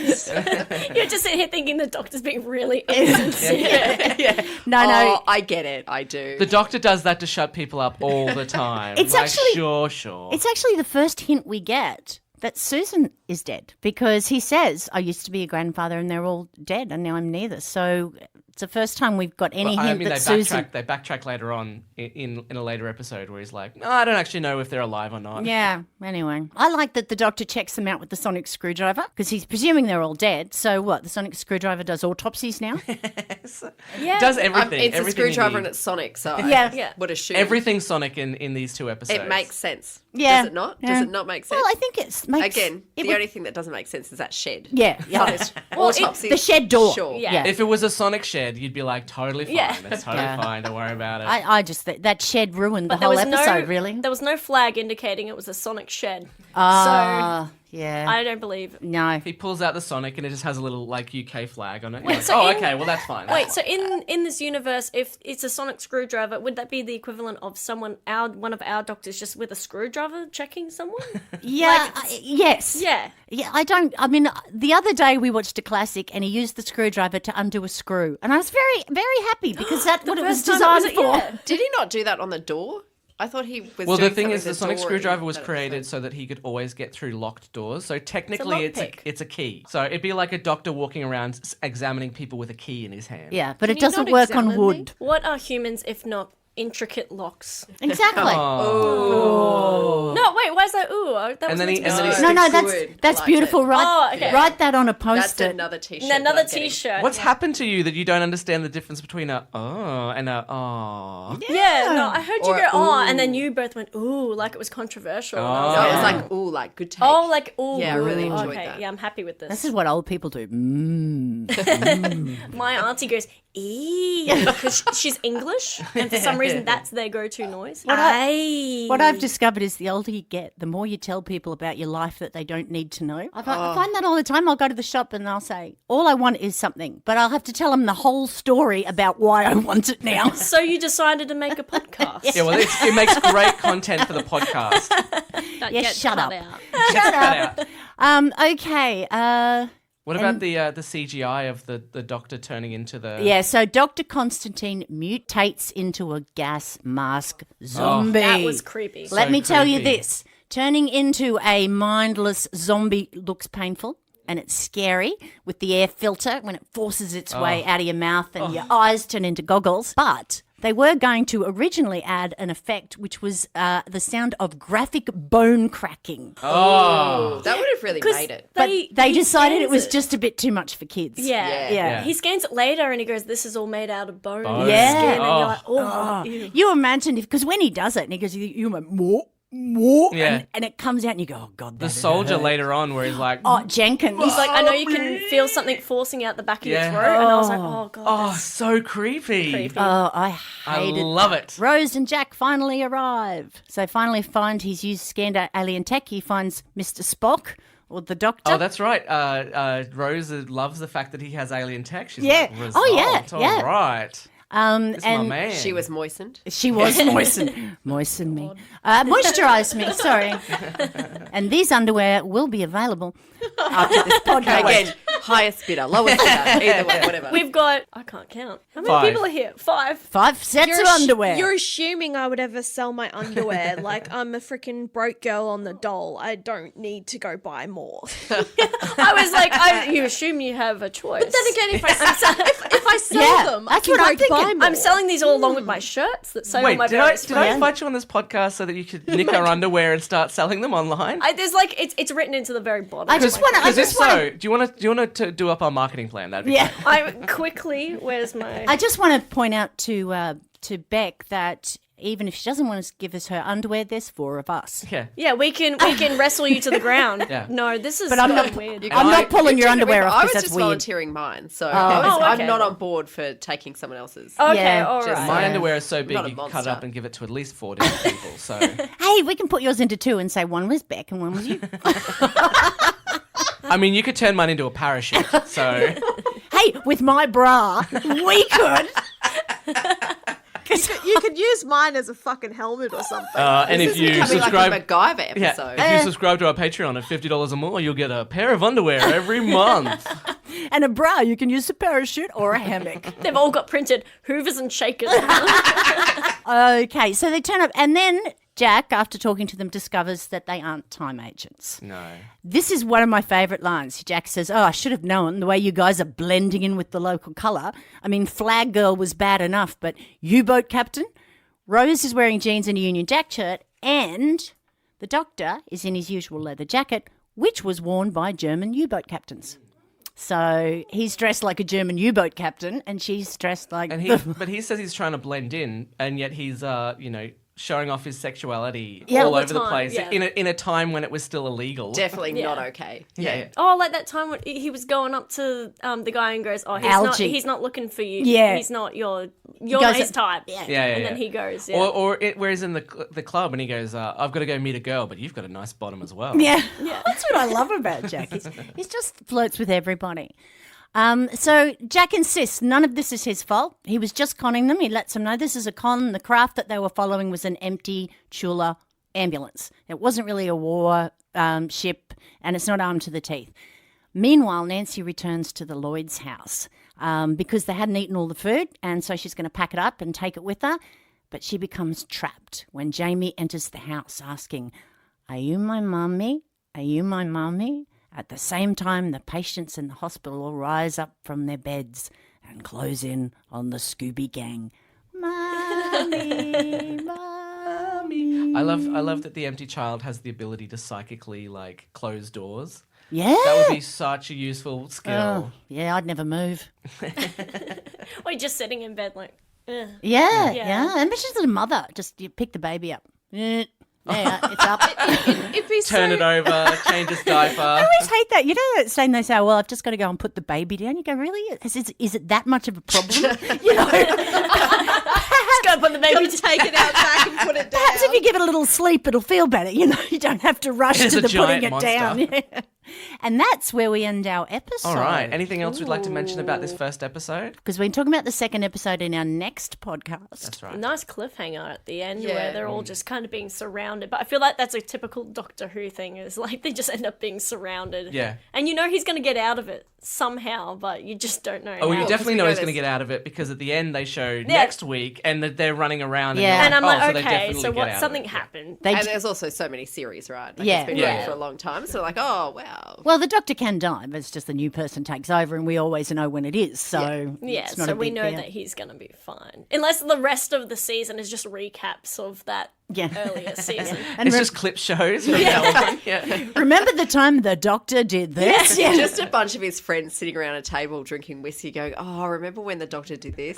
Speaker 5: You're just sitting here thinking the doctor's being really insincere.
Speaker 3: No,
Speaker 4: Oh, I get it. I do.
Speaker 1: The doctor does that to shut people up all the time.
Speaker 3: It's
Speaker 1: like,
Speaker 3: actually-
Speaker 1: sure.
Speaker 3: It's actually the first hint we get that Susan is dead because he says, I used to be a grandfather and they're all dead and now I'm neither. So it's the first time we've got any hint that Susan...
Speaker 1: They backtrack later on in a later episode where he's like, no, I don't actually know if they're alive or not.
Speaker 3: Yeah, anyway. I like that the doctor checks them out with the sonic screwdriver because he's presuming they're all dead. So what, the sonic screwdriver does autopsies now?
Speaker 5: Yeah.
Speaker 1: Does everything.
Speaker 4: It's a
Speaker 1: everything
Speaker 4: screwdriver
Speaker 1: you
Speaker 4: and
Speaker 1: need.
Speaker 4: it's Sonic, so
Speaker 3: Yeah.
Speaker 4: I would assume.
Speaker 1: Everything's Sonic in these two episodes.
Speaker 4: It makes sense.
Speaker 3: Yeah.
Speaker 4: Does it not?
Speaker 3: Yeah.
Speaker 4: Does it not make sense?
Speaker 3: Well, I think it makes...
Speaker 4: Again,
Speaker 3: it
Speaker 4: the
Speaker 3: would-
Speaker 4: only thing that doesn't make sense is that shed.
Speaker 3: Yeah, yeah.
Speaker 4: Autopsy.
Speaker 3: the shed door.
Speaker 4: Sure.
Speaker 5: Yeah.
Speaker 1: If it was a Sonic shed, you'd be like, totally fine.
Speaker 5: Yeah.
Speaker 1: That's totally fine. Don't worry about it.
Speaker 3: I just... That shed ruined the
Speaker 5: There
Speaker 3: whole
Speaker 5: was
Speaker 3: episode, really.
Speaker 5: There was no flag indicating it was a Sonic shed.
Speaker 3: Ah, yeah.
Speaker 5: So I don't believe.
Speaker 3: No.
Speaker 1: He pulls out the Sonic and it just has a little like UK flag on it.
Speaker 5: Wait,
Speaker 1: You're
Speaker 5: so
Speaker 1: like,
Speaker 5: in-
Speaker 1: okay, well that's fine.
Speaker 5: Wait, so in this universe, if it's a sonic screwdriver, would that be the equivalent of one of our doctors just with a screwdriver checking someone?
Speaker 3: Yeah, yes.
Speaker 5: Yeah.
Speaker 3: Yeah, I mean, the other day we watched a classic and he used the screwdriver to undo a screw. And I was very, very happy because that's what it was
Speaker 5: first time
Speaker 3: designed
Speaker 5: it was-
Speaker 3: for.
Speaker 5: yeah.
Speaker 4: Did he not do that on the door? I thought he was.
Speaker 1: Well,
Speaker 4: doing
Speaker 1: the thing
Speaker 4: something
Speaker 1: is, the
Speaker 4: with
Speaker 1: sonic
Speaker 4: door
Speaker 1: screwdriver
Speaker 4: in
Speaker 1: was
Speaker 4: that
Speaker 1: created
Speaker 4: episode.
Speaker 1: so that he could always get through locked doors. So technically,
Speaker 5: lockpick.
Speaker 1: it's a key. So it'd be like a doctor walking around examining people with a key in his hand.
Speaker 3: Yeah, but it
Speaker 6: you
Speaker 3: doesn't
Speaker 6: not
Speaker 3: work on
Speaker 6: examine
Speaker 3: wood.
Speaker 5: What are humans if not intricate locks?
Speaker 3: Exactly.
Speaker 5: No, wait, why is that? Ooh, that was
Speaker 1: And then
Speaker 5: meant
Speaker 1: he-
Speaker 5: to be
Speaker 1: and then he-
Speaker 5: sweet.
Speaker 3: No,
Speaker 4: Good.
Speaker 3: that's
Speaker 4: I liked
Speaker 3: beautiful.
Speaker 4: it.
Speaker 3: Write,
Speaker 5: Oh, okay.
Speaker 3: write that on a
Speaker 4: That's
Speaker 3: post-it.
Speaker 4: another T-shirt. that
Speaker 5: Another
Speaker 4: I'm getting.
Speaker 5: T-shirt.
Speaker 1: What's happened to you that you don't understand the difference between a oh and a oh?
Speaker 5: Yeah, no, I heard you
Speaker 4: Or
Speaker 5: go, oh, and
Speaker 4: ooh.
Speaker 5: then you both went, ooh, like it was controversial. And I
Speaker 1: Oh.
Speaker 5: was
Speaker 4: No,
Speaker 5: like,
Speaker 4: it was like, ooh, like good take.
Speaker 5: oh, like, ooh.
Speaker 4: Yeah, I really enjoyed
Speaker 5: okay,
Speaker 4: that.
Speaker 5: yeah, I'm happy with this.
Speaker 3: This is what old people do.
Speaker 5: My auntie goes, ee, because she's English, and for some reason that's their go-to noise.
Speaker 3: What
Speaker 5: Aye.
Speaker 3: I've discovered is the older you get, the more you tell people about your life that they don't need to know. I find that all the time. I'll go to the shop and they'll say, all I want is something, but I'll have to tell them the whole story about why I want it now.
Speaker 5: So you decided to make a podcast.
Speaker 1: Yeah, well, it makes great content for the podcast.
Speaker 6: That
Speaker 3: Yeah,
Speaker 6: gets
Speaker 3: shut
Speaker 6: cut
Speaker 3: up.
Speaker 6: out.
Speaker 1: Cut out.
Speaker 3: Okay.
Speaker 1: What about the CGI of the doctor turning into the?
Speaker 3: Yeah, so Dr. Constantine mutates into a gas mask zombie.
Speaker 5: That was creepy.
Speaker 3: Let me tell you
Speaker 1: creepy.
Speaker 3: this. Turning into a mindless zombie looks painful and it's scary with the air filter when it forces its way out of your mouth and your eyes turn into goggles. But they were going to originally add an effect which was the sound of graphic bone cracking.
Speaker 1: Oh.
Speaker 4: That would have really made it.
Speaker 3: But they
Speaker 5: he
Speaker 3: decided it
Speaker 5: scans
Speaker 3: was just a bit too much for kids.
Speaker 5: Yeah.
Speaker 3: Yeah.
Speaker 5: He scans it later and he goes, this is all made out of bone.
Speaker 1: Bone.
Speaker 3: Yeah.
Speaker 5: Skin. And
Speaker 1: Oh.
Speaker 5: you're like, oh, ew.
Speaker 3: You imagine if, because when he does it and he goes, you went, more,
Speaker 1: Yeah.
Speaker 3: and it comes out and you go, oh, God,
Speaker 1: The
Speaker 3: that
Speaker 1: soldier
Speaker 3: hurt.
Speaker 1: later on, where he's like,
Speaker 3: Oh, Jenkins.
Speaker 5: He's like, I know you can feel something forcing out the back of
Speaker 1: Yeah.
Speaker 5: your throat. And I was like, oh, God.
Speaker 1: oh,
Speaker 5: that's
Speaker 1: so creepy.
Speaker 5: creepy.
Speaker 3: Oh, I
Speaker 1: I
Speaker 3: hated
Speaker 1: love it.
Speaker 3: Rose and Jack finally arrive. So finally find he's used scanned out alien tech. He finds Mr. Spock or the doctor.
Speaker 1: Oh, that's right. Rose loves the fact that he has alien tech. She's
Speaker 3: Yeah.
Speaker 1: like,
Speaker 3: Oh, yeah,
Speaker 1: resolved.
Speaker 3: yeah.
Speaker 1: All right. This is my
Speaker 3: and
Speaker 1: man.
Speaker 4: She was moistened.
Speaker 3: she was moistened. Moisten me. Moisturize me, sorry. And these underwear will be available after this podcast.
Speaker 4: Again, Highest bidder, lowest bidder, either way, whatever.
Speaker 5: We've got, I can't count. How many
Speaker 1: 5.
Speaker 5: people are here? 5.
Speaker 3: 5 sets of underwear.
Speaker 6: You're assuming I would ever sell my underwear. Like, I'm a freaking broke girl on the dole. I don't need to go buy more.
Speaker 5: I was like, you assume you have a choice.
Speaker 6: But then again, if I sell them,
Speaker 3: that's
Speaker 6: I can
Speaker 3: what I'm
Speaker 6: go buy
Speaker 3: thinking.
Speaker 6: more.
Speaker 5: I'm selling these all along with my shirts that say all
Speaker 1: Wait,
Speaker 5: my
Speaker 1: did I
Speaker 5: various friends.
Speaker 1: invite you on this podcast so that you could nick our underwear and start selling them online?
Speaker 5: There's like, it's written into the very bottom.
Speaker 3: I just want to.
Speaker 1: Because if so, do you want to do up our marketing plan? That'd be
Speaker 3: Yeah.
Speaker 1: great.
Speaker 5: I quickly, where's my...
Speaker 3: I just want to point out to Beck that even if she doesn't want to give us her underwear, there's 4 of us.
Speaker 1: Yeah.
Speaker 5: Yeah, we can wrestle you to the ground.
Speaker 1: Yeah.
Speaker 5: No, this is
Speaker 3: But I'm not.
Speaker 5: weird.
Speaker 3: I'm not pulling your underwear off
Speaker 4: I was
Speaker 3: because
Speaker 4: just
Speaker 3: that's weird.
Speaker 4: volunteering mine, so
Speaker 5: okay.
Speaker 4: I'm not on board for taking someone else's.
Speaker 5: Okay,
Speaker 3: Yeah,
Speaker 5: all
Speaker 4: just
Speaker 5: right.
Speaker 1: My underwear is so big
Speaker 4: Not a
Speaker 1: you can cut it
Speaker 4: monster.
Speaker 1: up and give it to at least 4 different people. So
Speaker 3: Hey, we can put yours into 2 and say one was Beck and one was you.
Speaker 1: I mean, you could turn mine into a parachute. So
Speaker 3: Hey, with my bra, we could.
Speaker 6: You could use mine as a fucking helmet or something.
Speaker 1: and if
Speaker 4: This is
Speaker 1: you
Speaker 4: becoming
Speaker 1: subscribe,
Speaker 4: like a MacGyver episode.
Speaker 1: yeah, if you subscribe to our Patreon at $50 or more, you'll get a pair of underwear every month.
Speaker 3: And a bra, you can use a parachute or a hammock.
Speaker 5: They've all got printed Hoovers and Shakers.
Speaker 3: Okay, so they turn up, and then Jack, after talking to them, discovers that they aren't time agents.
Speaker 1: No.
Speaker 3: This is one of my favourite lines. Jack says, "Oh, I should have known the way you guys are blending in with the local colour. I mean, Flag Girl was bad enough, but U-boat captain? Rose is wearing jeans and a Union Jack shirt, and the doctor is in his usual leather jacket, which was worn by German U-boat captains." So he's dressed like a German U-boat captain, and she's dressed like...
Speaker 1: But he says he's trying to blend in, and yet he's showing off his sexuality
Speaker 3: Yeah,
Speaker 1: all
Speaker 3: all the
Speaker 1: over the
Speaker 5: time,
Speaker 1: place
Speaker 5: yeah.
Speaker 1: in a time when it was still illegal.
Speaker 4: Definitely not
Speaker 5: Yeah.
Speaker 4: okay.
Speaker 1: Yeah.
Speaker 5: Oh, like that time when he was going up to the guy and goes, "Oh,
Speaker 3: Algae.
Speaker 5: he's not looking for you.
Speaker 3: Yeah.
Speaker 5: He's not you're
Speaker 3: goes
Speaker 5: not his
Speaker 3: up-
Speaker 5: type."
Speaker 3: Yeah.
Speaker 1: Yeah,
Speaker 5: And
Speaker 1: yeah.
Speaker 5: then he goes, yeah.
Speaker 1: Or where he's in the club and he goes, "I've got to go meet a girl, but you've got a nice bottom as well."
Speaker 3: Yeah. That's what I love about Jack. He's just flirts with everybody. So Jack insists none of this is his fault. He was just conning them. He lets them know this is a con. The craft that they were following was an empty Chula ambulance. It wasn't really a war ship, and it's not armed to the teeth. Meanwhile, Nancy returns to the Lloyd's house because they hadn't eaten all the food, and so she's going to pack it up and take it with her. But she becomes trapped when Jamie enters the house asking, "Are you my mummy? Are you my mummy?" At the same time, the patients in the hospital all rise up from their beds and close in on the Scooby Gang. Mommy, mommy.
Speaker 1: I love that the empty child has the ability to psychically close doors.
Speaker 3: Yeah.
Speaker 1: That would be such a useful skill.
Speaker 3: Oh, yeah, I'd never move.
Speaker 5: Or you're just sitting in bed like, eh.
Speaker 3: Yeah. And she's a mother. Just you pick the baby up. Yeah, it's up.
Speaker 4: It'd be
Speaker 1: Turn it over, change his diaper.
Speaker 3: I always hate that. You know that saying they say, "Well, I've just got to go and put the baby down." You go, "Really? Is it that much of a problem?" You know,
Speaker 5: Just go put the baby
Speaker 6: Gotta take it out back and put it down.
Speaker 3: perhaps if you give it a little sleep, it'll feel better. You know, you don't have to rush
Speaker 1: It's
Speaker 3: to
Speaker 1: a
Speaker 3: the putting
Speaker 1: giant
Speaker 3: it down.
Speaker 1: monster.
Speaker 3: Yeah. And that's where we end our episode.
Speaker 1: All right. Anything else we'd like to mention about this first episode?
Speaker 3: Because we're talking about the second episode in our next podcast.
Speaker 1: That's right.
Speaker 5: Nice cliffhanger at the end
Speaker 4: Yeah.
Speaker 5: where they're all just kind of being surrounded. But I feel like that's a typical Doctor Who thing, is like they just end up being surrounded.
Speaker 1: Yeah.
Speaker 5: And you know he's going to get out of it somehow, but you just don't know
Speaker 1: Oh,
Speaker 5: how.
Speaker 1: you definitely know
Speaker 4: know
Speaker 1: he's going to
Speaker 4: this-
Speaker 1: get out of it because at the end they show next week and that they're running around.
Speaker 3: Yeah.
Speaker 1: And,
Speaker 5: And I'm
Speaker 1: you're
Speaker 5: like,
Speaker 1: oh, so they
Speaker 5: okay,
Speaker 1: definitely
Speaker 5: so
Speaker 1: get
Speaker 5: what?
Speaker 1: out of
Speaker 5: Something
Speaker 1: it.
Speaker 5: happened.
Speaker 3: They
Speaker 4: And
Speaker 3: d-
Speaker 4: there's also so many series, right?
Speaker 3: Yeah.
Speaker 4: It's been
Speaker 1: Yeah.
Speaker 4: running for a long time. So like, oh, wow.
Speaker 3: well, the Doctor can die, but it's just the new person takes over, and we always know when it is. So
Speaker 5: Yeah,
Speaker 3: it's not
Speaker 5: so
Speaker 3: a
Speaker 5: we
Speaker 3: big
Speaker 5: know
Speaker 3: deal.
Speaker 5: that he's going to be fine. Unless the rest of the season is just recaps of that
Speaker 3: Yeah.
Speaker 5: earlier season.
Speaker 3: And
Speaker 1: It's just clip shows. From now on. Yeah.
Speaker 3: remember the time the Doctor did this? Yeah.
Speaker 4: Just a bunch of his friends sitting around a table drinking whiskey going, oh, remember when the Doctor did this?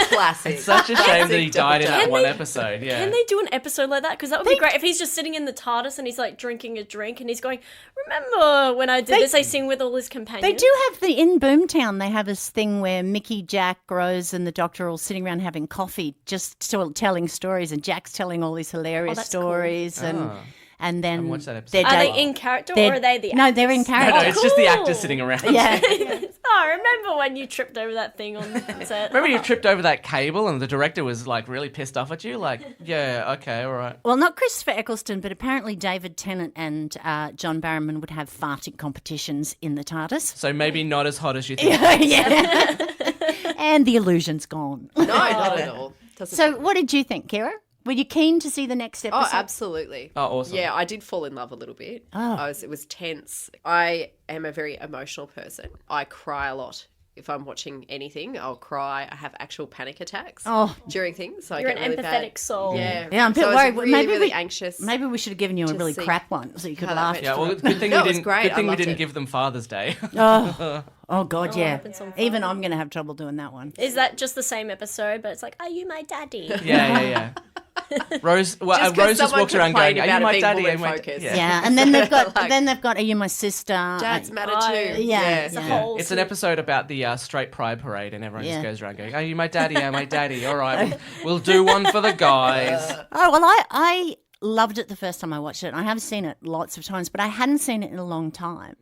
Speaker 4: Classic.
Speaker 1: Such a shame that he died in that
Speaker 4: Doctor.
Speaker 1: one episode. Yeah.
Speaker 5: Can they do an episode like that? Because that would be great if he's just sitting in the TARDIS and he's like drinking a drink and he's going, remember when I did this? I sing with all his companions.
Speaker 3: They do have in Boomtown, they have this thing where Mickey, Jack, Rose and the Doctor are all sitting around having coffee, just still telling stories, and Jack's telling all these hilarious
Speaker 5: that's cool.
Speaker 3: stories. And then
Speaker 1: watch that episode.
Speaker 3: they're
Speaker 5: Are
Speaker 3: da-
Speaker 5: they in character
Speaker 3: they're-
Speaker 5: or are they the
Speaker 3: No,
Speaker 5: actors?
Speaker 3: they're in
Speaker 1: No,
Speaker 3: character.
Speaker 1: it's just the
Speaker 5: cool.
Speaker 1: actors sitting around.
Speaker 3: Yeah.
Speaker 5: Oh, remember when you tripped over that thing on set?
Speaker 1: Remember you tripped over that cable and the director was like really pissed off at you? Like, yeah, okay, all right.
Speaker 3: Well, not Christopher Eccleston, but apparently David Tennant and John Barrowman would have farting competitions in the TARDIS.
Speaker 1: So maybe not as hot as you think.
Speaker 3: Yeah. And the illusion's gone.
Speaker 4: No, not at all.
Speaker 3: So what did you think, Kira? Were you keen to see the next episode?
Speaker 4: Oh, absolutely.
Speaker 1: Oh, awesome.
Speaker 4: Yeah, I did fall in love a little bit. It was tense. I am a very emotional person. I cry a lot. If I'm watching anything, I'll cry. I have actual panic attacks during things. So
Speaker 5: You're
Speaker 4: I get
Speaker 5: an
Speaker 4: really
Speaker 5: empathetic
Speaker 4: bad.
Speaker 5: soul.
Speaker 4: Yeah,
Speaker 3: Yeah, I'm a bit
Speaker 4: so I
Speaker 3: worried.
Speaker 4: was really, really anxious.
Speaker 3: Maybe we should have given you a
Speaker 4: to
Speaker 3: really
Speaker 4: see
Speaker 3: crap one so you could
Speaker 4: how that
Speaker 3: laugh.
Speaker 4: went.
Speaker 1: Yeah, well, good thing
Speaker 4: No,
Speaker 1: we
Speaker 4: it was
Speaker 1: didn't.
Speaker 4: great.
Speaker 1: Good
Speaker 4: I
Speaker 1: thing we
Speaker 4: loved
Speaker 1: didn't
Speaker 4: it.
Speaker 1: give them Father's Day.
Speaker 3: Oh, God, yeah.
Speaker 5: happens on
Speaker 3: Even I'm going to have trouble doing that one.
Speaker 5: Is that just the same episode, but it's like, are you my daddy?
Speaker 1: yeah. Rose, well,
Speaker 4: Just 'cause
Speaker 1: Rose just
Speaker 4: someone
Speaker 1: walks around
Speaker 4: complained
Speaker 1: going, "Are you
Speaker 4: about it
Speaker 1: my
Speaker 4: being
Speaker 1: daddy?"
Speaker 4: woman
Speaker 1: Are you my
Speaker 4: focused.
Speaker 3: Yeah, and then they've got
Speaker 4: Like-
Speaker 3: Are you my sister?
Speaker 4: Dads matter
Speaker 5: Oh,
Speaker 4: too.
Speaker 3: yeah.
Speaker 5: It's a
Speaker 3: Yeah.
Speaker 5: whole
Speaker 1: It's an episode about the straight pride parade, and everyone
Speaker 3: Yeah.
Speaker 1: just goes around going, "Are you my daddy? Are my daddy? All right, we'll do one for the guys."
Speaker 3: Oh, well, I loved it the first time I watched it. I have seen it lots of times, but I hadn't seen it in a long time.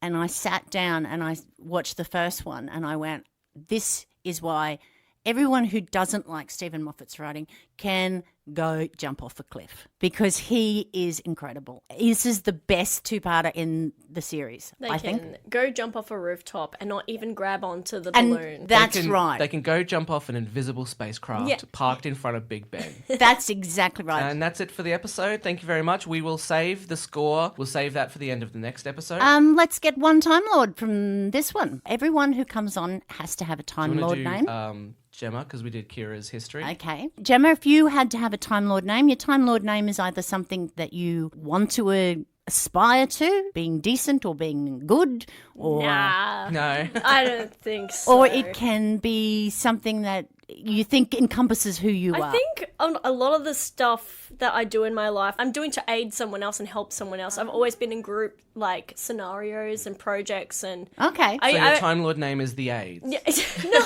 Speaker 3: And I sat down and I watched the first one and I went, this is why everyone who doesn't like Stephen Moffat's writing can go jump off a cliff because he is incredible. This is the best two-parter in the series,
Speaker 5: They
Speaker 3: I
Speaker 5: can
Speaker 3: think.
Speaker 5: go jump off a rooftop and not even grab onto the
Speaker 3: And
Speaker 5: balloon.
Speaker 3: that's
Speaker 1: They can-
Speaker 3: right.
Speaker 1: They can go jump off an invisible spacecraft
Speaker 5: Yeah.
Speaker 1: parked in front of Big Ben.
Speaker 3: That's exactly right.
Speaker 1: And that's it for the episode. Thank you very much. We will save the score. We'll save that for the end of the next episode.
Speaker 3: Let's get one Time Lord from this one. Everyone who comes on has to have a Time Lord name.
Speaker 1: Gemma, because we did Kira's history.
Speaker 3: Okay. Gemma, if you had to have a Time Lord name, your Time Lord name is either something that you want to aspire to, being decent or being good, or
Speaker 5: Nah,
Speaker 1: No.
Speaker 5: I don't think so.
Speaker 3: or it can be something that you think encompasses who you
Speaker 5: I
Speaker 3: are.
Speaker 5: think a lot of the stuff that I do in my life, I'm doing to aid someone else and help someone else. I've always been in group like scenarios and projects and
Speaker 3: Okay.
Speaker 1: So your Time Lord name is the AIDS.
Speaker 5: Yeah, no,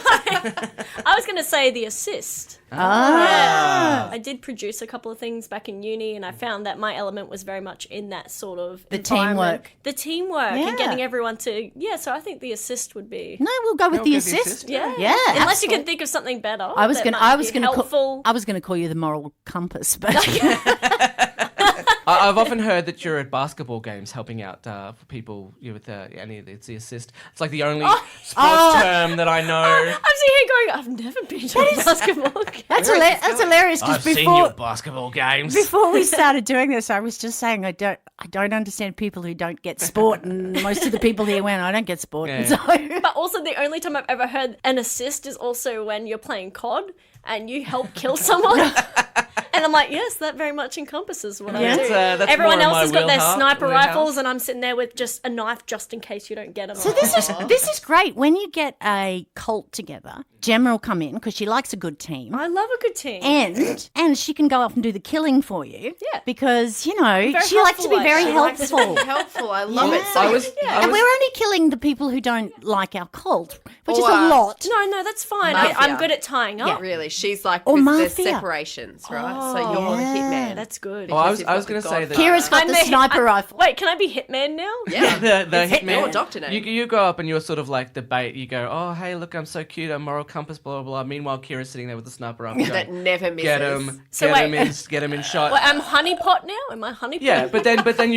Speaker 5: I was going to say the assist.
Speaker 3: Ah.
Speaker 5: Yeah. I did produce a couple of things back in uni and I found that my element was very much in that sort of
Speaker 3: The
Speaker 5: environment.
Speaker 3: teamwork.
Speaker 5: The teamwork
Speaker 3: Yeah.
Speaker 5: and getting everyone to, so I think the assist would be...
Speaker 3: No, we'll go with
Speaker 1: We'll
Speaker 3: the
Speaker 1: go the
Speaker 3: assist.
Speaker 1: assist.
Speaker 5: Yeah.
Speaker 3: Yeah,
Speaker 5: Unless you
Speaker 3: absolutely.
Speaker 5: can think of something better.
Speaker 3: I was
Speaker 5: that
Speaker 3: going.
Speaker 5: might
Speaker 3: I was
Speaker 5: be
Speaker 3: going to.
Speaker 5: helpful.
Speaker 3: I was going to call you the moral compass, but
Speaker 1: I've often heard that you're at basketball games helping out for people with it's the assist. It's like the only sports term that I know.
Speaker 5: I'm sitting here going, I've never been to a basketball game.
Speaker 3: that's hilarious because
Speaker 1: I've seen you
Speaker 3: before
Speaker 1: at basketball games.
Speaker 3: before we started doing this, I was just saying I don't understand people who don't get sport, and most of the people here went, I don't get sport,
Speaker 1: Yeah.
Speaker 3: and so.
Speaker 5: But also the only time I've ever heard an assist is also when you're playing COD and you help kill someone. And I'm like, yes, that very much encompasses what I do.
Speaker 1: That's
Speaker 5: Everyone
Speaker 1: more in
Speaker 5: else
Speaker 1: my
Speaker 5: has got their
Speaker 1: wheelhouse-
Speaker 5: sniper
Speaker 1: wheelhouse.
Speaker 5: rifles and I'm sitting there with just a knife just in case you don't get them.
Speaker 3: So this is great. When you get a cult together, Gemma will come in because she likes a good team.
Speaker 5: I love a good team.
Speaker 3: And she can go off and do the killing for you.
Speaker 5: Yeah.
Speaker 3: Because, she likes to
Speaker 5: helpful
Speaker 3: be
Speaker 5: like
Speaker 3: very
Speaker 5: that.
Speaker 3: helpful.
Speaker 4: Helpful. I love it.
Speaker 3: Yeah.
Speaker 4: So
Speaker 1: I was
Speaker 3: And we're only killing the people who don't like our cult, which is a
Speaker 4: Or,
Speaker 3: lot.
Speaker 5: No, that's fine.
Speaker 4: Mafia.
Speaker 5: I'm good at tying up.
Speaker 4: really, she's like
Speaker 3: Or
Speaker 4: with the
Speaker 3: mafia.
Speaker 4: separations, right? So you're the
Speaker 3: yeah.
Speaker 4: hitman.
Speaker 5: That's good.
Speaker 1: Oh, I was
Speaker 4: Because you've got
Speaker 1: going to
Speaker 4: the
Speaker 1: say
Speaker 4: God
Speaker 1: that.
Speaker 3: Kira's got
Speaker 5: I'm
Speaker 3: the
Speaker 5: the
Speaker 3: sniper rifle.
Speaker 5: Wait, can I be Hitman now?
Speaker 4: Yeah.
Speaker 1: the
Speaker 4: It's
Speaker 1: hitman.
Speaker 4: your doctor name.
Speaker 1: You go up and you're sort of like the bait. You go, oh hey, look, I'm so cute. I'm moral compass, blah blah blah. Meanwhile, Kira's sitting there with the sniper rifle.
Speaker 4: that
Speaker 1: going,
Speaker 4: never misses.
Speaker 1: Get him,
Speaker 5: So
Speaker 1: get
Speaker 5: wait.
Speaker 1: him in shot.
Speaker 5: Wait, I'm honeypot now? Am I honeypot?
Speaker 1: Yeah, but then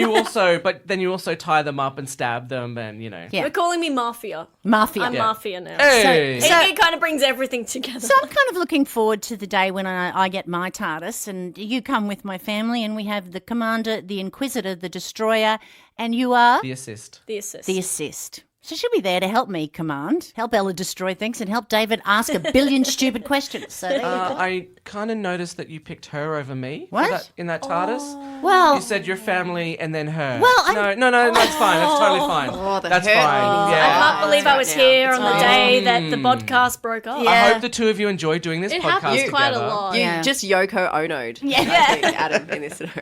Speaker 1: you also tie them up and stab them, and
Speaker 3: Yeah.
Speaker 5: You're calling me Mafia.
Speaker 3: Mafia.
Speaker 5: I'm Mafia now.
Speaker 1: Hey.
Speaker 5: It kind of brings everything together.
Speaker 3: So I'm kind of looking forward to the day when I get my TARDIS and you come with my family and we have the Commander, the Inquisitor, the Destroyer, and you are
Speaker 1: the assist.
Speaker 5: the assist.
Speaker 3: the assist. So she'll be there to help me command, help Ella destroy things, and help David ask a billion stupid questions. So there you go.
Speaker 1: I kind of noticed that you picked her over me for
Speaker 3: What?
Speaker 1: in that TARDIS.
Speaker 3: Well,
Speaker 1: You said your family and then her.
Speaker 3: Well,
Speaker 1: no, that's fine. That's totally fine.
Speaker 4: Oh, the
Speaker 1: That's
Speaker 4: hurt
Speaker 1: fine.
Speaker 4: feelings.
Speaker 5: I
Speaker 1: Yeah.
Speaker 5: can't believe I was
Speaker 4: Right now.
Speaker 5: here
Speaker 4: It's
Speaker 5: on the
Speaker 4: fine.
Speaker 5: day that the podcast broke up.
Speaker 3: Yeah.
Speaker 1: I hope the two of you enjoy doing this
Speaker 6: It
Speaker 1: podcast
Speaker 6: happens
Speaker 1: together.
Speaker 6: quite a lot.
Speaker 4: You
Speaker 3: Yeah.
Speaker 4: just Yoko Ono'd,
Speaker 3: Yeah.
Speaker 4: I think, Adam, in this scenario.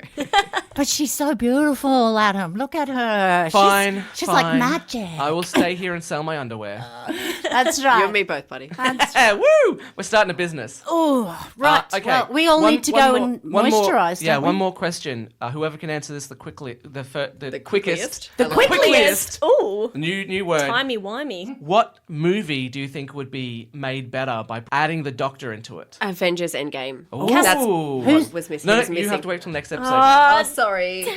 Speaker 3: But she's so beautiful, Adam. Look at her.
Speaker 1: Fine.
Speaker 3: She's
Speaker 1: fine.
Speaker 3: like magic.
Speaker 1: I will stay here and sell my underwear.
Speaker 3: That's right.
Speaker 4: You and me both, buddy.
Speaker 1: Woo! We're starting a business.
Speaker 3: Oh, right.
Speaker 1: Okay.
Speaker 3: Well, we all need to go and moisturise.
Speaker 1: Yeah,
Speaker 3: don't we?
Speaker 1: one more question. Whoever can answer this the quickest.
Speaker 4: The quickest.
Speaker 3: The
Speaker 1: quickest.
Speaker 5: Ooh,
Speaker 1: New word.
Speaker 5: timey-wimey.
Speaker 1: What movie do you think would be made better by adding the Doctor into it?
Speaker 4: Avengers Endgame.
Speaker 1: That's
Speaker 4: What was missing.
Speaker 1: No,
Speaker 4: was missing.
Speaker 1: you have to wait till next episode.
Speaker 4: Oh, sorry.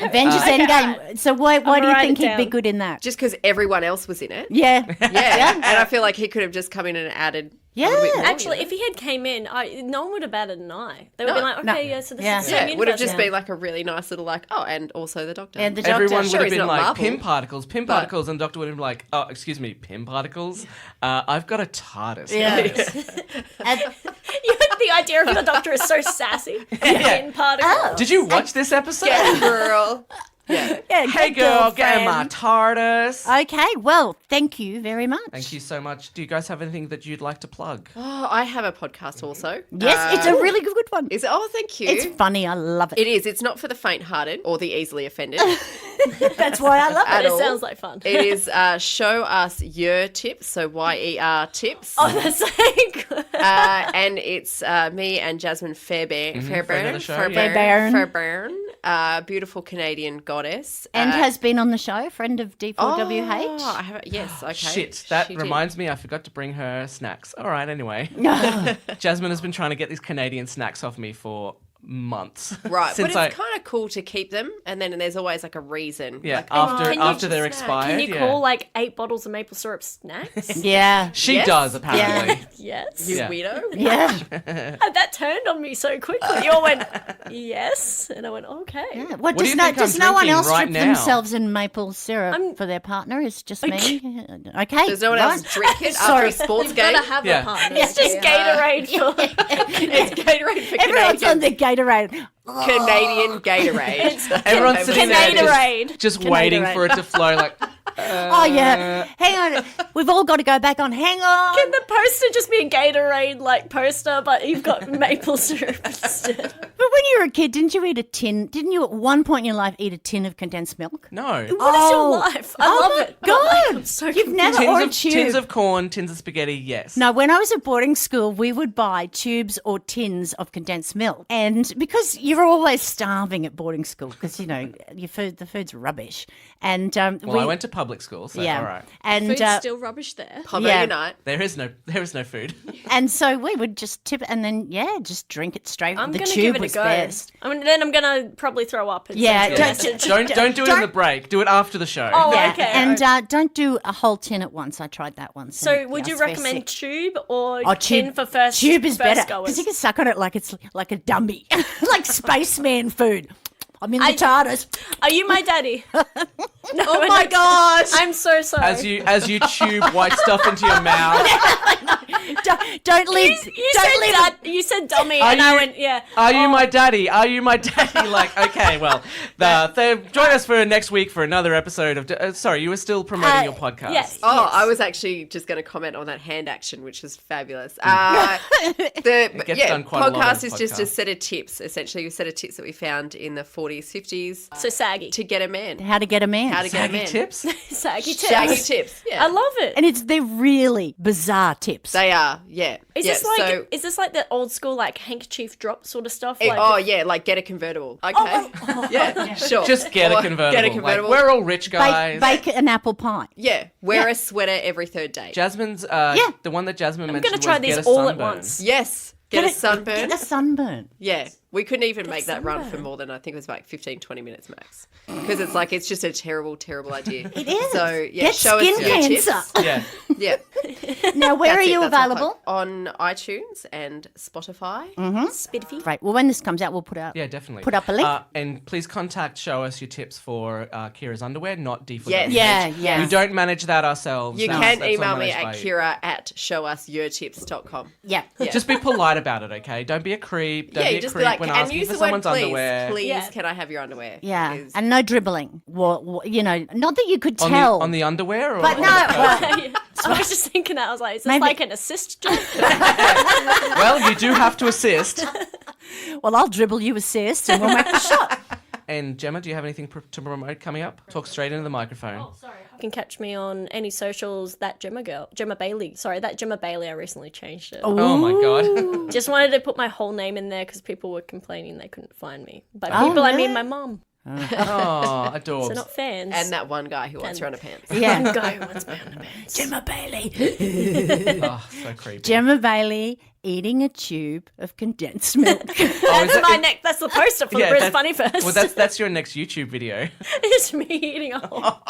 Speaker 3: Avengers Endgame. So why do you
Speaker 5: write
Speaker 3: think
Speaker 5: it
Speaker 3: he'd be
Speaker 5: down.
Speaker 3: good in that?
Speaker 4: Just because everyone else was in it.
Speaker 3: Yeah.
Speaker 4: Yeah. And I feel like he could have just come in and added
Speaker 3: Yeah.
Speaker 4: a little bit more.
Speaker 5: Actually, if he had came in, no one would have batted an eye. They would
Speaker 4: No.
Speaker 5: be like, okay,
Speaker 3: No.
Speaker 5: yeah, so this
Speaker 3: Yeah.
Speaker 5: is the
Speaker 4: Yeah,
Speaker 5: same
Speaker 4: it would have
Speaker 5: universe
Speaker 4: just
Speaker 5: now.
Speaker 4: been like a really nice little like, oh, and also the Doctor.
Speaker 3: And the Doctor.
Speaker 1: Everyone
Speaker 4: Sure,
Speaker 1: would have
Speaker 4: he's
Speaker 1: been
Speaker 4: not
Speaker 1: like,
Speaker 4: Marvel.
Speaker 1: pim particles, and the Doctor would have been like, oh, excuse me, pim particles? I've got a TARDIS.
Speaker 3: Yeah. And-
Speaker 5: The idea of the Doctor is so sassy. In particles.
Speaker 1: Did you watch this episode?
Speaker 4: Yeah, girl. Yeah.
Speaker 3: yeah,
Speaker 1: Hey
Speaker 3: good
Speaker 1: girl, get in my
Speaker 3: girlfriend.
Speaker 1: TARDIS.
Speaker 3: Okay, well, thank you very much.
Speaker 1: Thank you so much. Do you guys have anything that you'd like to plug?
Speaker 4: Oh, I have a podcast also.
Speaker 3: Yes, it's a really good one.
Speaker 4: Is it? Oh, thank you.
Speaker 3: It's funny. I love it.
Speaker 4: It is. It's not for the faint-hearted or the easily offended.
Speaker 3: That's why I love
Speaker 4: At
Speaker 3: it.
Speaker 5: It
Speaker 4: all.
Speaker 5: sounds like fun.
Speaker 4: It is Show Us Your Tips, so YER tips.
Speaker 5: Oh, that's like...
Speaker 4: And it's me and Jasmine Fairbairn.
Speaker 1: friend of the show,
Speaker 3: yeah.
Speaker 4: Fairbairn, beautiful Canadian goddess.
Speaker 3: And has been on the show, friend of D4WH.
Speaker 4: Oh, I have, yes, okay.
Speaker 1: Shit, that
Speaker 4: She did.
Speaker 1: reminds me, I forgot to bring her snacks. All right, anyway. Jasmine has been trying to get these Canadian snacks off me for months.
Speaker 4: Right, but
Speaker 1: Since
Speaker 4: it's
Speaker 1: I,
Speaker 4: kind of cool to keep them, and then there's always like a reason.
Speaker 1: yeah,
Speaker 4: Like,
Speaker 1: after
Speaker 5: can you
Speaker 1: after they're
Speaker 4: just
Speaker 1: expired.
Speaker 5: Can you
Speaker 1: yeah.
Speaker 5: call like 8 bottles of maple syrup snacks?
Speaker 3: Yeah.
Speaker 1: She
Speaker 4: Yes?
Speaker 1: does apparently.
Speaker 5: Yes.
Speaker 4: you
Speaker 1: Yeah.
Speaker 4: weirdo.
Speaker 3: Yeah.
Speaker 5: And that turned on me so quickly. You all went, yes. And I went, okay.
Speaker 3: Yeah.
Speaker 1: What do you think
Speaker 3: Does
Speaker 1: I'm
Speaker 3: no one
Speaker 1: drinking
Speaker 3: else
Speaker 1: right
Speaker 3: strip
Speaker 1: now?
Speaker 3: themselves in maple syrup for their partner? It's just me. Okay.
Speaker 4: Does no one
Speaker 3: right.
Speaker 4: else drink it after
Speaker 3: Sorry.
Speaker 4: a sports
Speaker 5: You've
Speaker 4: game?
Speaker 5: got to have
Speaker 1: Yeah.
Speaker 5: a partner.
Speaker 3: Yes,
Speaker 5: It's just Gatorade for...
Speaker 4: It's Gatorade for
Speaker 3: Everyone's on
Speaker 4: Canadians.
Speaker 3: their Gatorade.
Speaker 4: Canadian Gatorade.
Speaker 1: Everyone's sitting there
Speaker 5: Gatorade.
Speaker 1: just waiting for it to flow. Like,
Speaker 3: Oh, yeah. Hang on. We've all got to go back on. Hang on.
Speaker 5: Can the poster just be a Gatorade like poster, but you've got maple syrup instead?
Speaker 3: But when you were a kid, didn't you eat a tin? Didn't you at one point in your life eat a tin of condensed milk?
Speaker 1: no.
Speaker 5: What is
Speaker 3: Oh.
Speaker 5: your life? I love
Speaker 3: my
Speaker 5: it. But, like,
Speaker 3: God.
Speaker 5: I'm so
Speaker 3: You've
Speaker 5: confused.
Speaker 3: never or a tube.
Speaker 1: Tins of corn, tins of spaghetti, yes.
Speaker 3: No, when I was at boarding school, we would buy tubes or tins of condensed milk. And because you're always starving at boarding school, because, you know, the food's rubbish. And
Speaker 1: Well, I went to public school, so
Speaker 3: yeah.
Speaker 1: all right.
Speaker 3: And,
Speaker 6: Food's still rubbish there.
Speaker 4: Poverty
Speaker 3: Yeah.
Speaker 4: Unite.
Speaker 1: There is no food.
Speaker 3: and so we would just tip it and then, just drink it straight.
Speaker 5: I'm
Speaker 3: the
Speaker 5: going to
Speaker 3: tube
Speaker 5: give it a
Speaker 3: was
Speaker 5: go.
Speaker 3: best.
Speaker 5: Then I'm going to probably throw up. And
Speaker 3: Yeah,
Speaker 5: send you a message.
Speaker 1: Don't do it in the break. Do it after the show.
Speaker 5: Oh,
Speaker 3: Yeah,
Speaker 5: okay.
Speaker 3: and don't do a whole tin at once. I tried that once.
Speaker 5: So
Speaker 3: and,
Speaker 5: would
Speaker 3: I
Speaker 5: you
Speaker 3: was very
Speaker 5: recommend
Speaker 3: sick.
Speaker 5: tube or
Speaker 3: Oh,
Speaker 5: tin for first
Speaker 3: Tube is
Speaker 5: first
Speaker 3: better
Speaker 5: goers?
Speaker 3: because you can suck on it like it's like a dummy, like spaceman food. I'm in the TARDIS.
Speaker 5: Are you my daddy? No,
Speaker 4: Oh my gosh.
Speaker 5: I'm so sorry.
Speaker 1: As you tube white stuff into your mouth.
Speaker 3: Don't leave. Don't leave.
Speaker 5: You said dummy,
Speaker 1: Are
Speaker 5: and I
Speaker 1: you-
Speaker 5: went, yeah.
Speaker 1: Are you my daddy? Are you my daddy? Like, okay, well, join us for next week for another episode of. Sorry, you were still promoting your podcast.
Speaker 5: Yes.
Speaker 4: Oh, I was actually just going to comment on that hand action, which was fabulous. The
Speaker 1: gets done quite a lot
Speaker 4: podcast
Speaker 1: on
Speaker 4: is just a
Speaker 1: podcasts.
Speaker 4: set of tips, essentially a set of tips that we found in the 40s, 50s
Speaker 5: So saggy.
Speaker 4: to get a man.
Speaker 3: How to get a man.
Speaker 4: How to get a
Speaker 1: Saggy
Speaker 4: man.
Speaker 1: tips?
Speaker 5: Saggy tips.
Speaker 4: Shaggy tips. Yeah.
Speaker 5: I love it.
Speaker 3: And they're really bizarre tips.
Speaker 4: They are, yeah.
Speaker 5: Is
Speaker 4: yeah,
Speaker 5: this like
Speaker 4: so,
Speaker 5: is this like the old school like handkerchief drop sort of stuff?
Speaker 4: like get a convertible. Okay. Yeah, sure.
Speaker 1: Just get a
Speaker 4: Or
Speaker 1: convertible.
Speaker 4: Get a
Speaker 1: Like,
Speaker 4: convertible.
Speaker 1: we're all rich guys.
Speaker 3: Bake an apple pie.
Speaker 4: yeah, wear a sweater every third date.
Speaker 1: Jasmine's, the one that Jasmine
Speaker 5: I'm
Speaker 1: mentioned
Speaker 5: gonna try
Speaker 1: was
Speaker 5: these
Speaker 1: get a
Speaker 5: all at
Speaker 1: sunburn.
Speaker 5: once.
Speaker 4: Yes. Get a sunburn.
Speaker 3: Get a sunburn.
Speaker 4: Yeah, we couldn't even make that run for more than, I think it was like 15, 20 minutes max. Because it's just a terrible, terrible idea.
Speaker 3: It is.
Speaker 4: So, yeah,
Speaker 3: Get
Speaker 4: show
Speaker 3: skin
Speaker 4: us your tips.
Speaker 3: cancer.
Speaker 1: Yeah.
Speaker 4: Yeah.
Speaker 3: Now, where are
Speaker 4: That's it,
Speaker 3: you
Speaker 4: that's my
Speaker 3: available?
Speaker 4: plug. On iTunes and Spotify.
Speaker 5: Spiffy.
Speaker 3: Right. Well, when this comes out, we'll put
Speaker 1: Yeah, definitely.
Speaker 3: Put up a link.
Speaker 1: And please show us your tips for Kira's underwear, not D4WH.
Speaker 4: Yes.
Speaker 3: Yeah.
Speaker 1: We don't manage that ourselves.
Speaker 4: You
Speaker 1: That's
Speaker 4: can
Speaker 1: all
Speaker 4: email me
Speaker 1: managed
Speaker 4: at
Speaker 1: by-
Speaker 4: kira@showusyourtips.com.
Speaker 3: Yeah.
Speaker 1: Just be polite about it, okay? Don't be a creep. Don't
Speaker 4: Yeah,
Speaker 1: be
Speaker 4: you
Speaker 1: a
Speaker 4: just
Speaker 1: creep
Speaker 4: be like,
Speaker 1: when
Speaker 4: and
Speaker 1: asking
Speaker 4: use
Speaker 1: for
Speaker 4: the word
Speaker 1: someone's
Speaker 4: please.
Speaker 1: underwear.
Speaker 4: Please,
Speaker 5: Yeah.
Speaker 4: can I have your underwear?
Speaker 3: Yeah.
Speaker 4: Is-
Speaker 3: And no dribbling. Not that you could
Speaker 1: On
Speaker 3: tell.
Speaker 1: the underwear? Or
Speaker 3: But
Speaker 1: on
Speaker 3: no,
Speaker 1: the
Speaker 3: well,
Speaker 1: person?
Speaker 5: I was just thinking that. I was like, is this
Speaker 3: Maybe-
Speaker 5: like an assist job?
Speaker 1: Well, you do have to assist.
Speaker 3: well, I'll dribble you assist and we'll make a shot.
Speaker 1: And Gemma, do you have anything to promote coming up? Talk straight into the microphone.
Speaker 5: You can catch me on any socials, that Jemma Bayley. Sorry, that Jemma Bayley, I recently changed it.
Speaker 1: Oh my God.
Speaker 5: Just wanted to put my whole name in there because people were complaining they couldn't find me. By people, I mean my mum.
Speaker 1: Oh, adorbs.
Speaker 5: So not fans.
Speaker 4: And that one guy who wants her underpants.
Speaker 3: Yeah.
Speaker 5: One guy who wants my underpants.
Speaker 3: Gemma Bayley.
Speaker 1: Oh, so creepy.
Speaker 3: Gemma Bayley eating a tube of condensed milk.
Speaker 5: That's the poster for the Bris Funny Fest.
Speaker 1: Well, that's your next YouTube video.
Speaker 5: It's me eating a whole.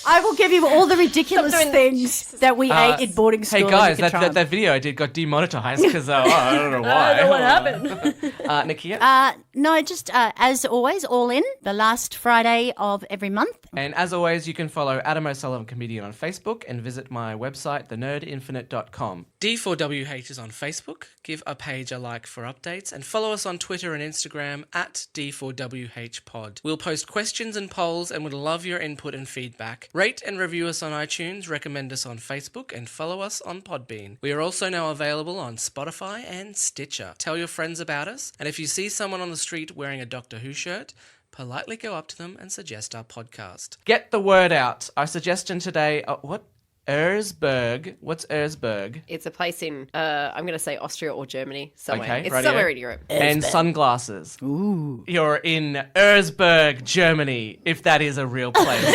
Speaker 3: I will give you all the ridiculous things that we ate in boarding school.
Speaker 1: Hey guys,
Speaker 3: and you can try
Speaker 1: that video I did got demonetized because I don't know why.
Speaker 5: I don't know what happened.
Speaker 1: Nakia?
Speaker 3: No, just as always, all in the last Friday of every month.
Speaker 1: And as always, you can follow Adam O'Sullivan Comedian on Facebook and visit my website, thenerdinfinite.com. D4WH is on Facebook. Give our page a like for updates and follow us on Twitter and Instagram at D4WHpod. We'll post questions and polls and would love your input and feedback. Rate and review us on iTunes, recommend us on Facebook, and follow us on Podbean. We are also now available on Spotify and Stitcher. Tell your friends about us, and if you see someone on the street wearing a Doctor Who shirt, politely go up to them and suggest our podcast. Get the word out. Our suggestion today, Erzberg. What's Erzberg?
Speaker 4: It's a place in, I'm going to say Austria or Germany, somewhere.
Speaker 1: Okay,
Speaker 4: it's
Speaker 1: rightio.
Speaker 4: somewhere in Europe.
Speaker 1: And sunglasses.
Speaker 3: Ooh.
Speaker 1: You're in Erzberg, Germany, if that is a real place.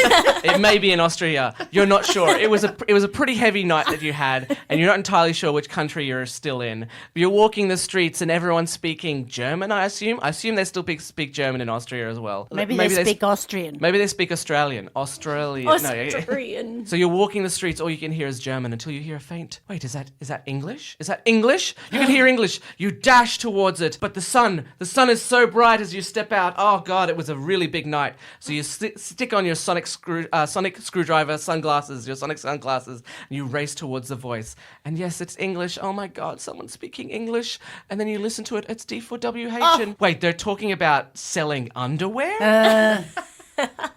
Speaker 1: It may be in Austria. You're not sure. It was a pretty heavy night that you had, and you're not entirely sure which country you're still in. But you're walking the streets and everyone's speaking German, I assume. I assume they still speak German in Austria as well.
Speaker 3: Maybe they speak Austrian.
Speaker 1: Maybe they speak Australian.
Speaker 5: Austrian.
Speaker 1: So you're walking the streets, all you can hear is German until you hear a faint. Wait, is that English? Is that English? You can hear English. You dash towards it, but the sun is so bright as you step out. Oh God, it was a really big night. So you stick on your sonic screwdriver sunglasses, your sonic sunglasses, and you race towards the voice. And yes, it's English. Oh my God, someone's speaking English. And then you listen to it. It's D4WH. And wait, they're talking about selling underwear?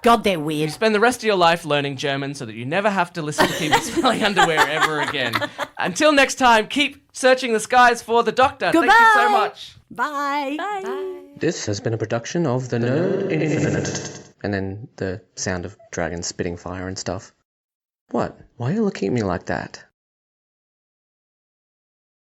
Speaker 3: God, they're weird.
Speaker 1: Spend the rest of your life learning German so that you never have to listen to people smelling underwear ever again. Until next time, keep searching the skies for the Doctor.
Speaker 3: Goodbye.
Speaker 1: Thank you so much.
Speaker 3: Bye.
Speaker 5: Bye.
Speaker 1: This has been a production of The Nerd Infinite. And then the sound of dragons spitting fire and stuff. What? Why are you looking at me like that?